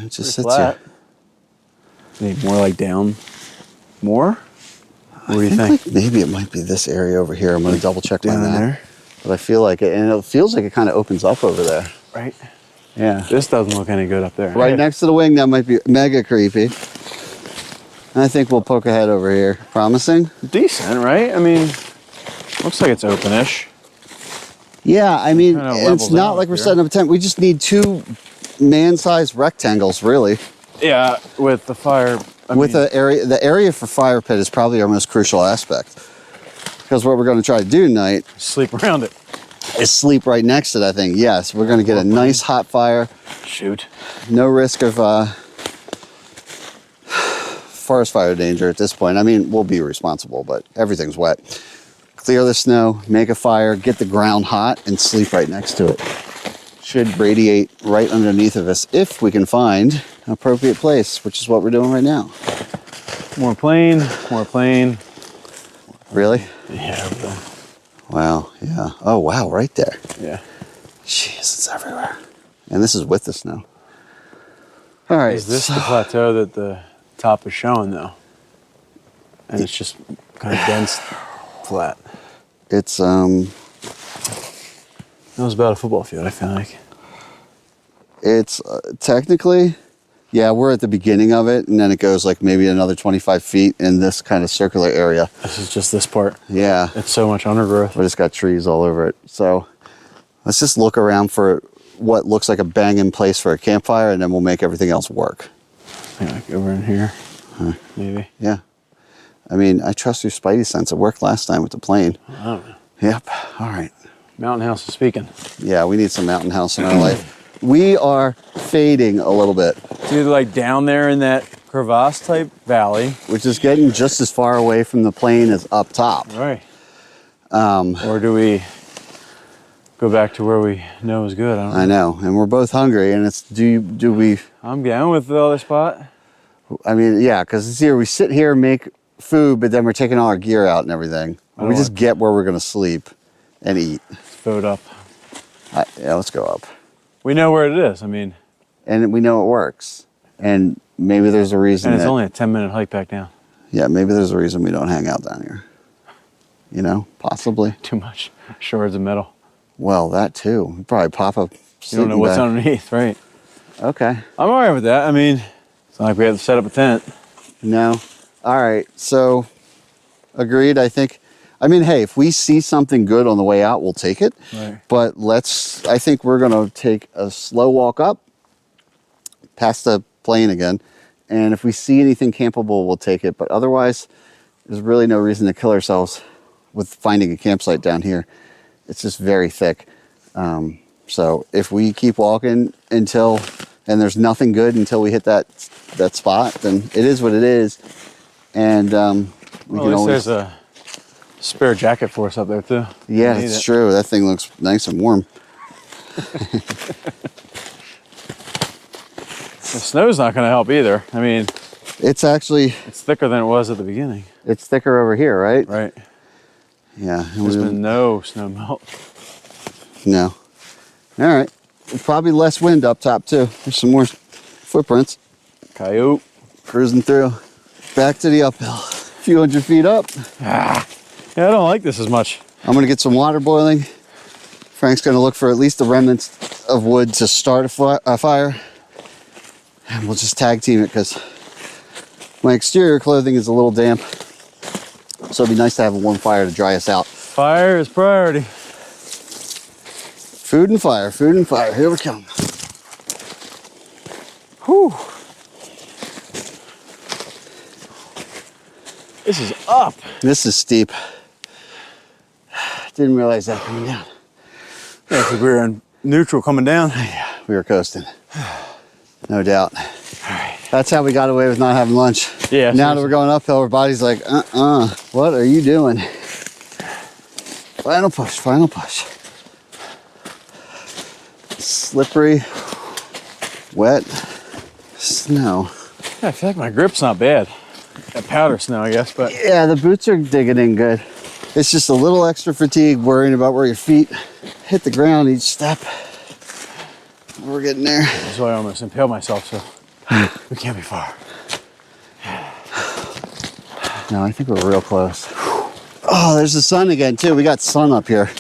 It just sits Flat. here. Need more like down. More? What do you think? Like maybe it might be this area over here. I'm going to double check my Down in map. there? But I feel like it, and it feels like it kind of opens up over there. Right. Yeah. This doesn't look any good up there. Right next to the wing, that might be mega creepy. And I think we'll poke ahead over here. Promising? Decent, right? I mean, looks like it's open-ish. Yeah, I mean, Kinda it's levels not out like we're here. setting up a tent. We just need 2 man-sized rectangles, really. Yeah, with the fire. The area for fire pit is probably our most crucial aspect. Because what we're going to try to do tonight Sleep around it. is sleep right next to that thing. Yes, we're going to get a nice hot fire. Shoot. No risk of forest fire danger at this point. I mean, we'll be responsible, but everything's wet. Clear the snow, make a fire, get the ground hot, and sleep right next to it. Should radiate right underneath of us if we can find an appropriate place, which is what we're doing right now. More plane, more plane. Really? Yeah, really. Wow, yeah. Oh, wow, right there. Yeah. Jeez, it's everywhere. And this is with the snow. All right. Is this the plateau that the top is showing, though? And it's just kind of dense, flat. It's, That was about a football field, I feel like. it's technically, yeah, we're at the beginning of it, and then it goes like maybe another 25 feet in this kind of circular area. This is just this part. Yeah. It's so much undergrowth. We just got trees all over it. So let's just look around for what looks like a banging place for a campfire, and then we'll make everything else work. Yeah, like over in here, maybe. Yeah. I mean, I trust your spidey sense. It worked last time with the plane. I don't know. Yep. All right. Mountain House is speaking. Yeah, we need some mountain house in our life. We are fading a little bit, It's either like down there in that crevasse type valley. which is getting just as far away from the plane as up top. Right. Or do we go back to where we know is good? I don't know. I know, and we're both hungry, and it's do we? I'm down with the other spot. I mean, yeah, because it's here. We sit here and make food, but then we're taking all our gear out and everything. I We don't just like get where we're gonna sleep and eat. Vote up. Yeah, let's go up, We know where it is. I mean, and we know it works. And maybe there's a reason. and it's that, only a 10-minute hike back down. yeah, maybe there's a reason we don't hang out down here. You know, possibly. Too much shards of metal. Well, that too. We probably pop up. You don't know what's underneath, right? Okay. I'm all right with that. I mean, it's not like we have to set up a tent. No. All right. So, agreed. I think. I mean, hey, if we see something good on the way out, we'll take it. Right. But I think we're going to take a slow walk up, past the plane again. And if we see anything campable, we'll take it. But otherwise, there's really no reason to kill ourselves with finding a campsite down here. It's just very thick. So if we keep walking and there's nothing good until we hit that spot, then it is what it is. And we Well, can at least always. there's a spare jacket for us up there too. Yeah, We need it's it. true. That thing looks nice and warm. The snow's not going to help either. I mean, It's actually, it's thicker than it was at the beginning. it's thicker over here, right? Right. Yeah. There's been no snow melt. No. All right. Probably less wind up top too. There's some more footprints Coyote. cruising through. Back to the uphill. A few hundred feet up. Yeah, I don't like this as much. I'm gonna get some water boiling. Frank's gonna look for at least the remnants of wood to start a fire. And we'll just tag team it because my exterior clothing is a little damp. So it'd be nice to have a warm fire to dry us out. Fire is priority. Food and fire, food and fire. Here we come. Whew. This is up. This is steep. Didn't realize that coming down. Yeah, because we were in neutral coming down. We were coasting. No doubt. All right. That's how we got away with not having lunch. Yeah, Now that seriously. we're going uphill, our body's like, what are you doing? Final push, final push. Slippery, wet, snow. Yeah, I feel like my grip's not bad. That powder snow, I guess, but Yeah, the boots are digging in good. It's just a little extra fatigue worrying about where your feet hit the ground each step. We're getting there. that's why I almost impaled myself, so we can't be far. No, I think we're real close. Oh, there's the sun again too. We got sun up here.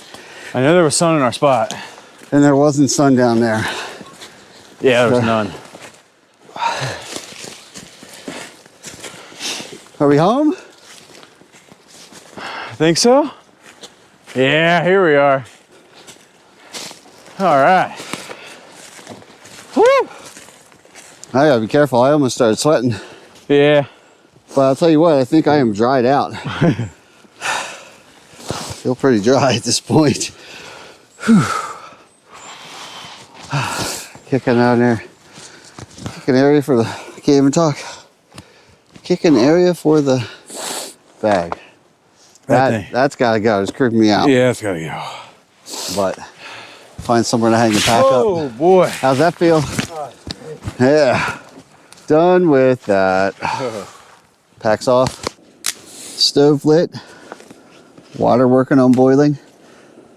I know there was sun in our spot. And there wasn't sun down there. Yeah, there was none. Are we home? I think so. Yeah, here we are. All right. Woo! I gotta be careful. I almost started sweating. Yeah. But I'll tell you what, I think I am dried out. Feel pretty dry at this point. Kicking out there. Kicking area for the, I can't even talk. Kicking area for the bag. That's gotta go. It's creeping me out. Yeah, it's gotta go. But find somewhere to hang the pack up. Oh boy. How's that feel? Yeah. Done with that. Pack's off. Stove lit. Water working on boiling.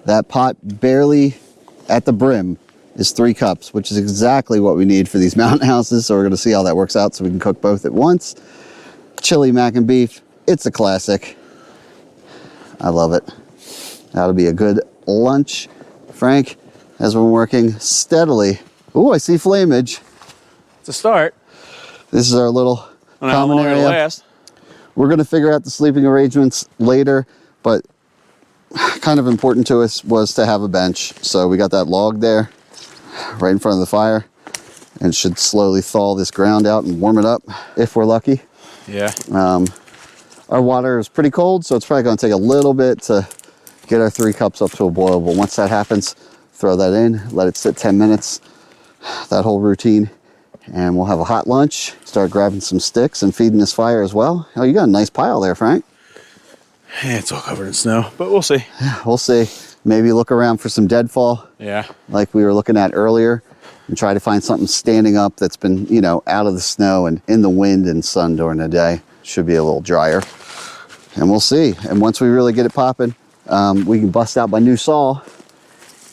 That pot barely at the brim is 3 cups, which is exactly what we need for these mountain houses. So we're gonna see how that works out so we can cook both at once. Chili mac and beef. It's a classic. I love it. That'll be a good lunch. Frank has been working steadily. Ooh, I see flameage. It's a start. This is our little I don't know how common long it'll area. last. We're gonna figure out the sleeping arrangements later, but kind of important to us was to have a bench. So we got that log there right in front of the fire and should slowly thaw this ground out and warm it up if we're lucky. Yeah. Our water is pretty cold, so it's probably gonna take a little bit to get our 3 cups up to a boil, but once that happens, throw that in, let it sit 10 minutes, that whole routine, and we'll have a hot lunch, start grabbing some sticks and feeding this fire as well. Oh, you got a nice pile there, Frank. Yeah, it's all covered in snow, but we'll see. We'll see. Maybe look around for some deadfall Yeah. like we were looking at earlier and try to find something standing up that's been, you know, out of the snow and in the wind and sun during the day. Should be a little drier. And we'll see. And once we really get it popping, we can bust out my new saw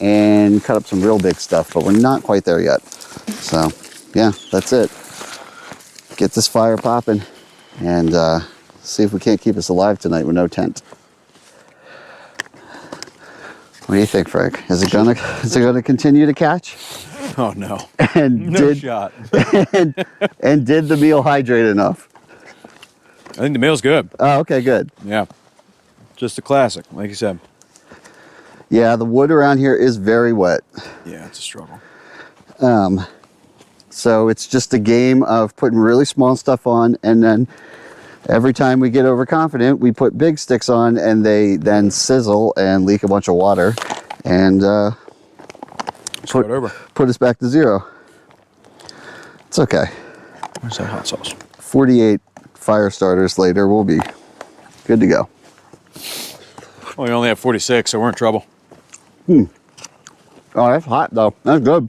and cut up some real big stuff, but we're not quite there yet. So yeah, that's it. Get this fire popping and see if we can't keep us alive tonight with no tent. What do you think, Frank? Is it gonna continue to catch? Oh no. And No shot. and did the meal hydrate enough? I think the meal's good. Oh, okay, good. Yeah. Just a classic, like you said. Yeah, the wood around here is very wet. Yeah, it's a struggle. So it's just a game of putting really small stuff on, and then every time we get overconfident, we put big sticks on, and they then sizzle and leak a bunch of water, and put us back to 0. It's okay. Where's that hot sauce? 48 fire starters later, we'll be good to go. Well, we only have 46, so we're in trouble. Oh, that's hot though. That's good.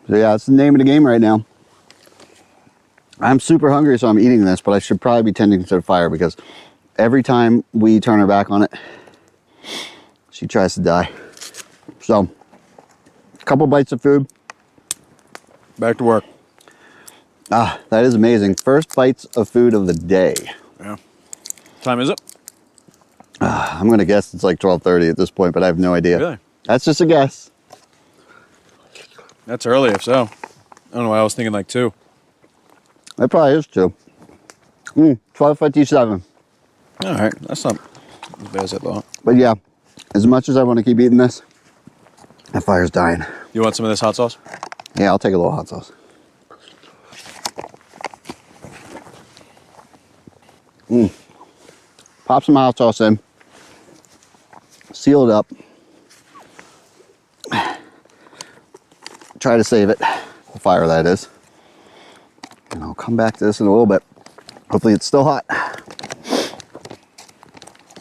So yeah, that's the name of the game right now. I'm super hungry, so I'm eating this, but I should probably be tending to the fire because every time we turn her back on it, she tries to die. So, a couple bites of food. Back to work. Ah, that is amazing. First bites of food of the day. Yeah. What time is it? I'm gonna guess it's like 12:30 at this point, but I have no idea. Really? That's just a guess. That's early, if so. I don't know why I was thinking like 2. It probably is too. 12:57. All right, that's not as bad as I thought. But yeah, as much as I want to keep eating this, that fire's dying. You want some of this hot sauce? Yeah, I'll take a little hot sauce. Pop some hot sauce in. Seal it up. Try to save it. The fire, that is. And I'll come back to this in a little bit. Hopefully it's still hot.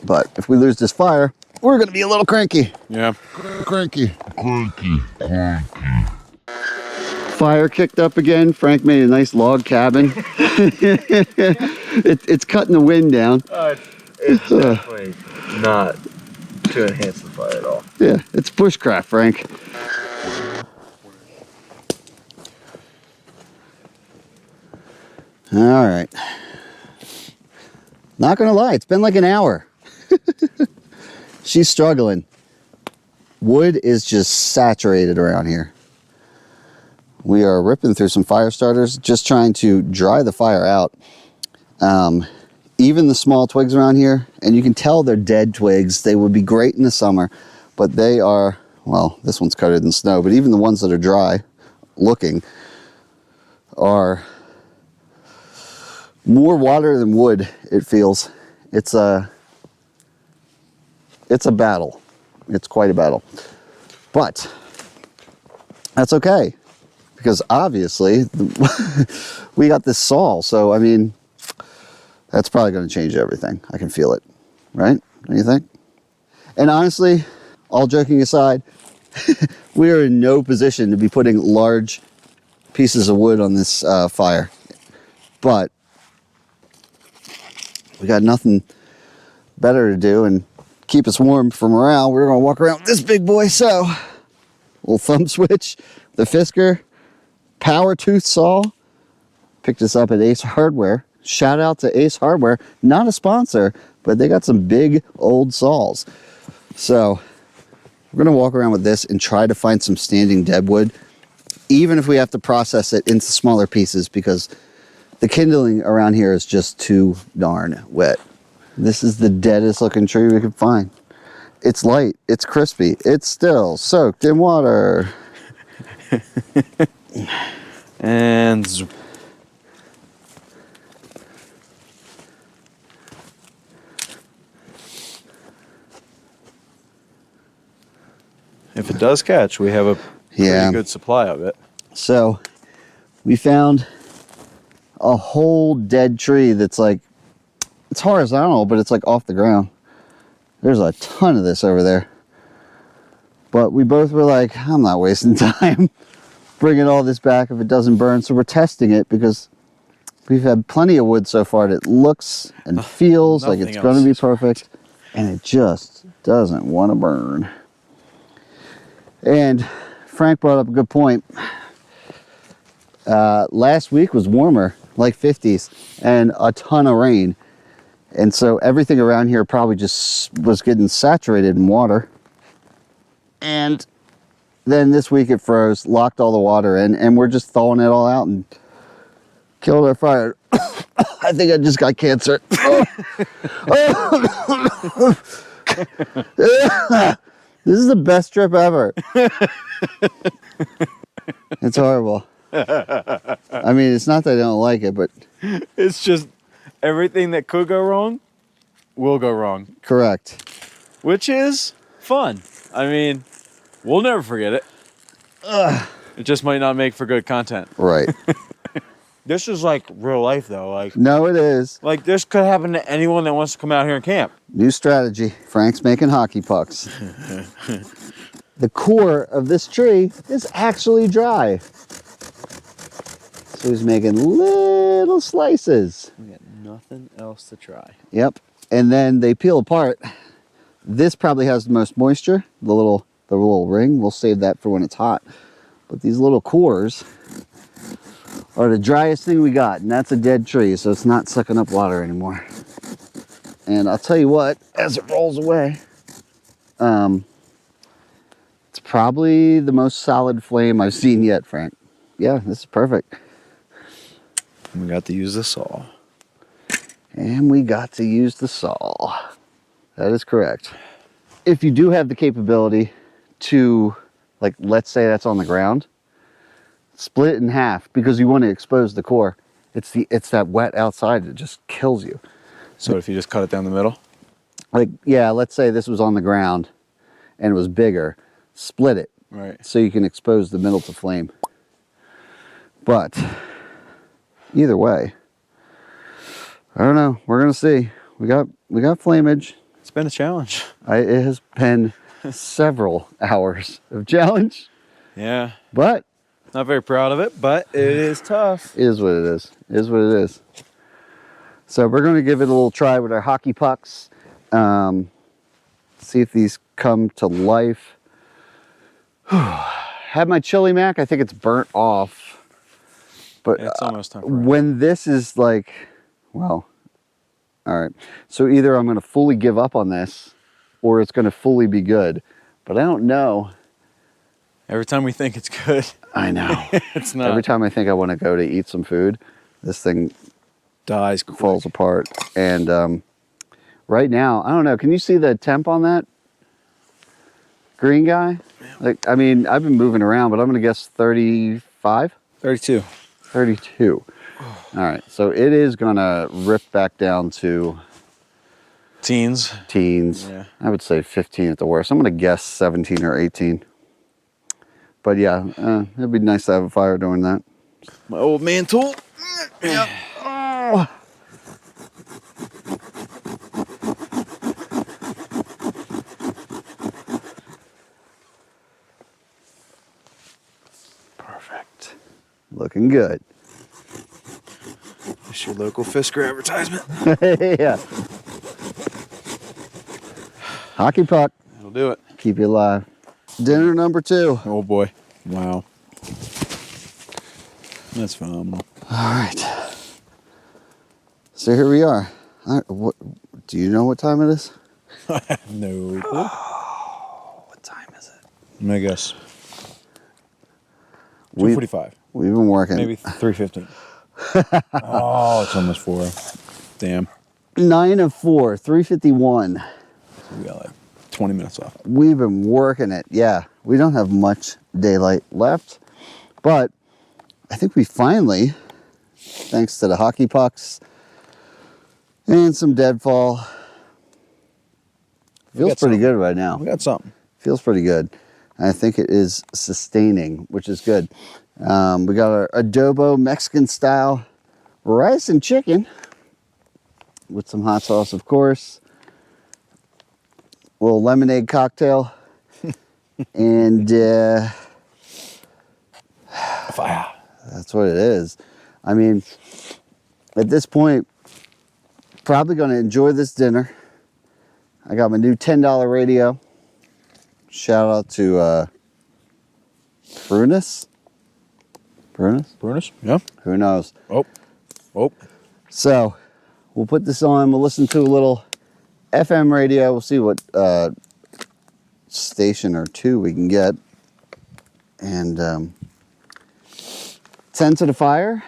But if we lose this fire, we're gonna be a little cranky. Yeah. Cranky. Fire kicked up again. Frank made a nice log cabin. It's cutting the wind down. It's definitely not to enhance the fire at all. Yeah, it's bushcraft, Frank. All right. Not gonna lie, it's been like an hour. She's struggling. Wood is just saturated around here. We are ripping through some fire starters, just trying to dry the fire out. Even the small twigs around here, and you can tell they're dead twigs. They would be great in the summer, but they are, well, this one's coated in snow, but even the ones that are dry looking are more water than wood, it feels. It's a battle. It's quite a battle. But that's okay, because obviously we got this saw, so I mean, that's probably going to change everything. I can feel it, right? Don't you think? And honestly, all joking aside, we are in no position to be putting large pieces of wood on this fire. But we got nothing better to do and keep us warm for morale. We're going to walk around with this big boy. So, little thumb switch, the Fisker power tooth saw. Picked this up at Ace Hardware. Shout out to Ace Hardware, not a sponsor, but they got some big old saws. So we're gonna walk around with this and try to find some standing deadwood, even if we have to process it into smaller pieces, because the kindling around here is just too darn wet. This is the deadest looking tree we could find. It's light, it's crispy, it's still soaked in water. And if it does catch, we have a pretty good supply of it. So we found a whole dead tree that's like, it's horizontal, but it's like off the ground. There's a ton of this over there. But we both were like, I'm not wasting time bringing all this back if it doesn't burn. So we're testing it because we've had plenty of wood so far that looks and feels like it's going to be perfect. And it just doesn't want to burn. And Frank brought up a good point. Last week was warmer, like 50s, and a ton of rain. And so everything around here probably just was getting saturated in water. And then this week it froze, locked all the water in, and we're just thawing it all out and killed our fire. I think I just got cancer. This is the best trip ever. It's horrible. I mean, it's not that I don't like it, but It's just everything that could go wrong will go wrong. correct. Which is fun. I mean, we'll never forget it. It just might not make for good content. Right. This is like real life though. Like No, it is. this could happen to anyone that wants to come out here and camp. New strategy. Frank's making hockey pucks. The core of this tree is actually dry. So he's making little slices. We got nothing else to try. Yep. And then they peel apart. This probably has the most moisture, the little ring. We'll save that for when it's hot. But these little cores are the driest thing we got, and that's a dead tree, so it's not sucking up water anymore. And I'll tell you what, as it rolls away, it's probably the most solid flame I've seen yet, Frank. Yeah, this is perfect. We got to use the saw. And we got to use the saw. That is correct. If you do have the capability to, like, let's say that's on the ground, split it in half because you want to expose the core. It's that wet outside that just kills you. So if you just cut it down the middle? Like, yeah, let's say this was on the ground and it was bigger. Split it. Right. So you can expose the middle to flame. But either way, I don't know. We're gonna see. We got flameage. It's been a challenge. It has been several hours of challenge. Yeah. But not very proud of it, but it is tough. It is what it is. It is what it is. So we're going to give it a little try with our hockey pucks. See if these come to life. Had my chili mac. I think it's burnt off. But it's almost time for when this is like, well, all right. So either I'm going to fully give up on this or it's going to fully be good. But I don't know. Every time we think it's good. I know. It's not. Every time I think I want to go to eat some food, this thing Dies quick. falls apart. And right now, I don't know. Can you see the temp on that green guy? Like, I mean, I've been moving around, but I'm gonna guess 35, 32. 32. All right, so it is gonna rip back down to Teens. teens. I would say 15 at the worst. I'm gonna guess 17 or 18. But yeah, it'd be nice to have a fire doing that. My old man tool. Yep. Oh. Perfect. Looking good. It's your local Fisker advertisement. Yeah. Hockey puck. That'll do it. Keep you alive. Dinner number 2. Oh boy. Wow. That's phenomenal. All right. So here we are. What, do you know what time it is? No. Oh, what time is it? Let me guess. We've 2:45. been working. Maybe 3:15. Oh, it's almost 4. Damn. 9 of 4, 3:51. So we got like 20 minutes left. We've been working it. Yeah, we don't have much daylight left, but I think we finally, thanks to the hockey pucks and some deadfall, feels pretty good right now. We got something. Feels pretty good. I think it is sustaining, which is good. We got our adobo Mexican style rice and chicken with some hot sauce, of course. A little lemonade cocktail. And Fire. that's what it is. I mean, at this point, probably going to enjoy this dinner. I got my new $10 radio. Shout out to Prunus. Brunus? Yeah. Who knows? Oh. So we'll put this on. We'll listen to a little FM radio. We'll see what station or 2 we can get. And tend to the fire.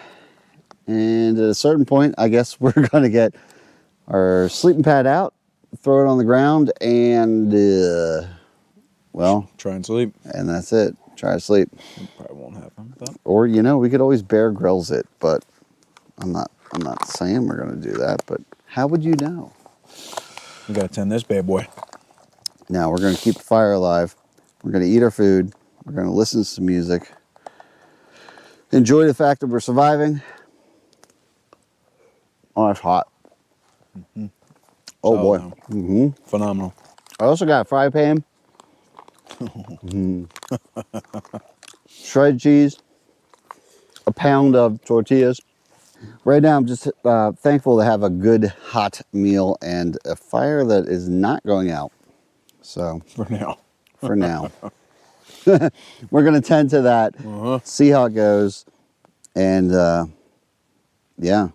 And at a certain point, I guess we're going to get our sleeping pad out, throw it on the ground, and, well, Try and sleep. and that's it. Try to sleep. Probably won't happen. But Or, you know, we could always Bear Grylls it, but I'm not saying we're going to do that, but how would you know? we got to tend this bad boy. Now, we're going to keep the fire alive. We're going to eat our food. We're going to listen to some music. Enjoy the fact that we're surviving. Oh, it's hot. Mm-hmm. Oh, boy. Now. Hmm. Phenomenal. I also got a fry pan. Shredded cheese. A pound of tortillas. Right now, I'm just thankful to have a good hot meal and a fire that is not going out. So, For now. for now. We're going to tend to that, see how it goes, and yeah.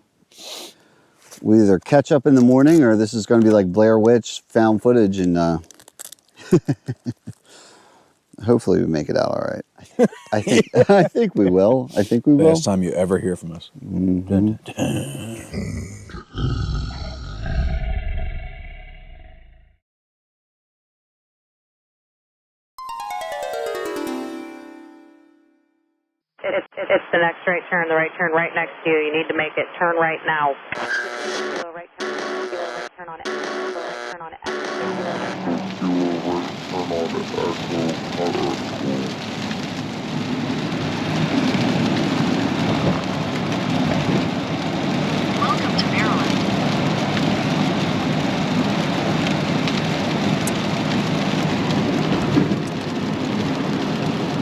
We either catch up in the morning or this is going to be like Blair Witch found footage, and hopefully we make it out all right. I think we will. I think we will. Last time you ever hear from us. Mhm. It's the next right turn, the right turn right next to you. You need to make it. Turn right now. Right turn on it. Right turn on it. Welcome to Maryland.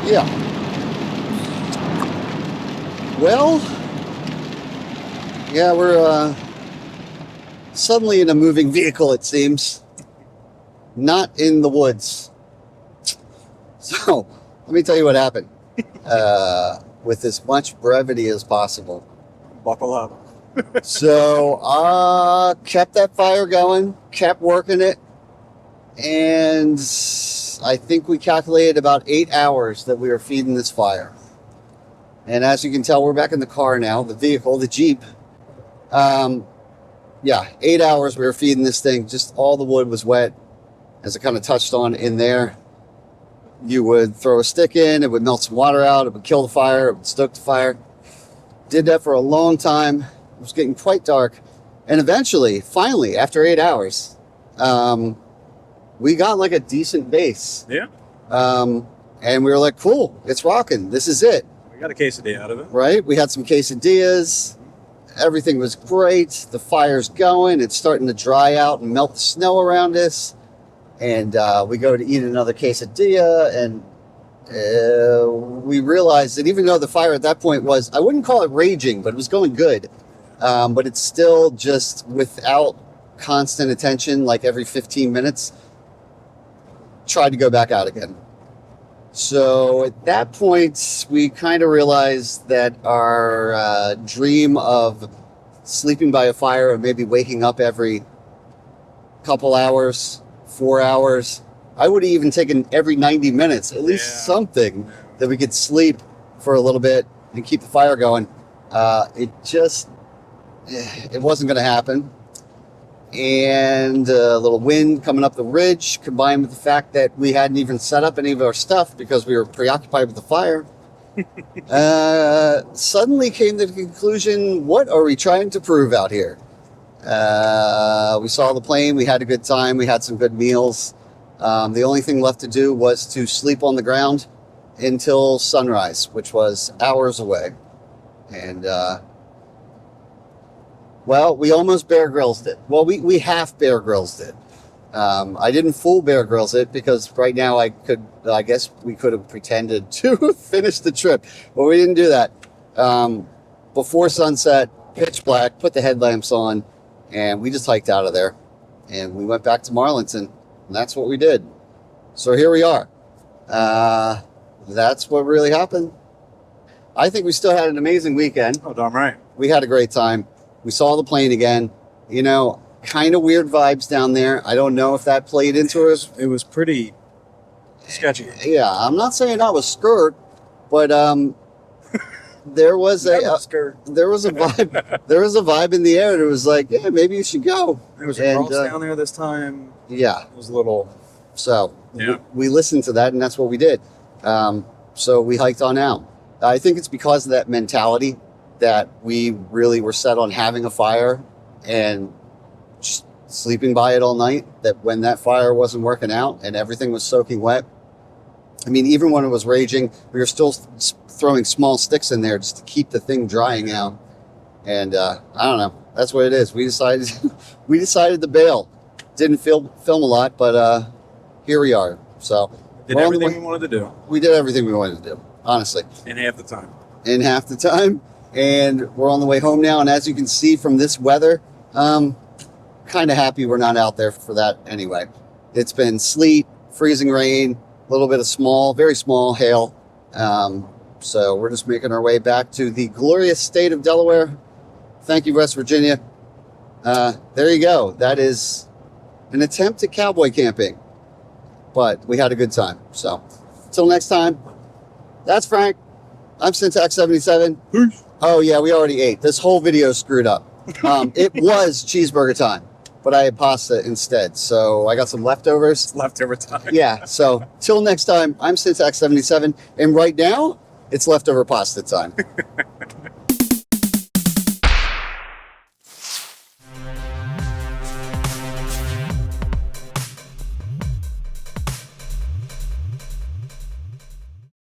Yeah. Well, yeah, we're suddenly in a moving vehicle, it seems. Not in the woods. So, let me tell you what happened. With as much brevity as possible. Buckle up. So, kept that fire going, kept working it, and I think we calculated about 8 hours that we were feeding this fire. And as you can tell, we're back in the car now, the vehicle, the Jeep. Yeah, 8 hours we were feeding this thing. Just all the wood was wet, as I kind of touched on in there. You would throw a stick in, it would melt some water out, it would kill the fire, it would stoke the fire. Did that for a long time. It was getting quite dark. And eventually, finally, after 8 hours, we got like a decent base. Yeah. And we were like, cool, it's rocking. This is it. We got a quesadilla out of it. Right? We had some quesadillas. Everything was great. The fire's going. It's starting to dry out and melt the snow around us. And we go to eat another quesadilla. And we realized that even though the fire at that point was, I wouldn't call it raging, but it was going good. But it's still just without constant attention, like every 15 minutes, tried to go back out again. So at that point, we kind of realized that our dream of sleeping by a fire and maybe waking up every couple hours, 4 hours, I would have even taken every 90 minutes, at least something that we could sleep for a little bit and keep the fire going. It wasn't going to happen. And a little wind coming up the ridge, combined with the fact that we hadn't even set up any of our stuff because we were preoccupied with the fire, suddenly came to the conclusion, what are we trying to prove out here? We saw the plane, we had a good time, we had some good meals. The only thing left to do was to sleep on the ground until sunrise, which was hours away. And well, we almost Bear Grylls it. Well, we half Bear Grylls it. I didn't full Bear Grylls it because right now I guess we could have pretended to finish the trip, but we didn't do that. Before sunset, pitch black, put the headlamps on, and we just hiked out of there. And we went back to Marlinton, and that's what we did. So here we are. That's what really happened. I think we still had an amazing weekend. Oh, darn right. We had a great time. We saw the plane again. You know, kind of weird vibes down there. I don't know if that played into it. It was pretty sketchy. Yeah, I'm not saying I was scared, but there was a vibe. There was a vibe in the air. That was like, yeah, maybe you should go. There was a cross down there this time. Yeah, it was a little. So we listened to that, and that's what we did. So we hiked on out. I think it's because of that mentality that we really were set on having a fire and just sleeping by it all night, that when that fire wasn't working out and everything was soaking wet, I mean, even when it was raging, we were still throwing small sticks in there just to keep the thing drying out. And I don't know, that's what it is. We decided to bail. Didn't film a lot, but here we are. So did everything we wanted to do. We did everything we wanted to do, honestly. In half the time. And we're on the way home now. And as you can see from this weather, kind of happy we're not out there for that anyway. It's been sleet, freezing rain, a little bit of very small hail. So we're just making our way back to the glorious state of Delaware. Thank you, West Virginia. There you go. That is an attempt at cowboy camping. But we had a good time. So until next time, that's Frank. I'm Syntax 77. Peace. Oh yeah, we already ate. This whole video screwed up. It was cheeseburger time, but I had pasta instead. So I got some leftovers. Leftover time. Yeah, so till next time, I'm Syntax 77. And right now, it's leftover pasta time.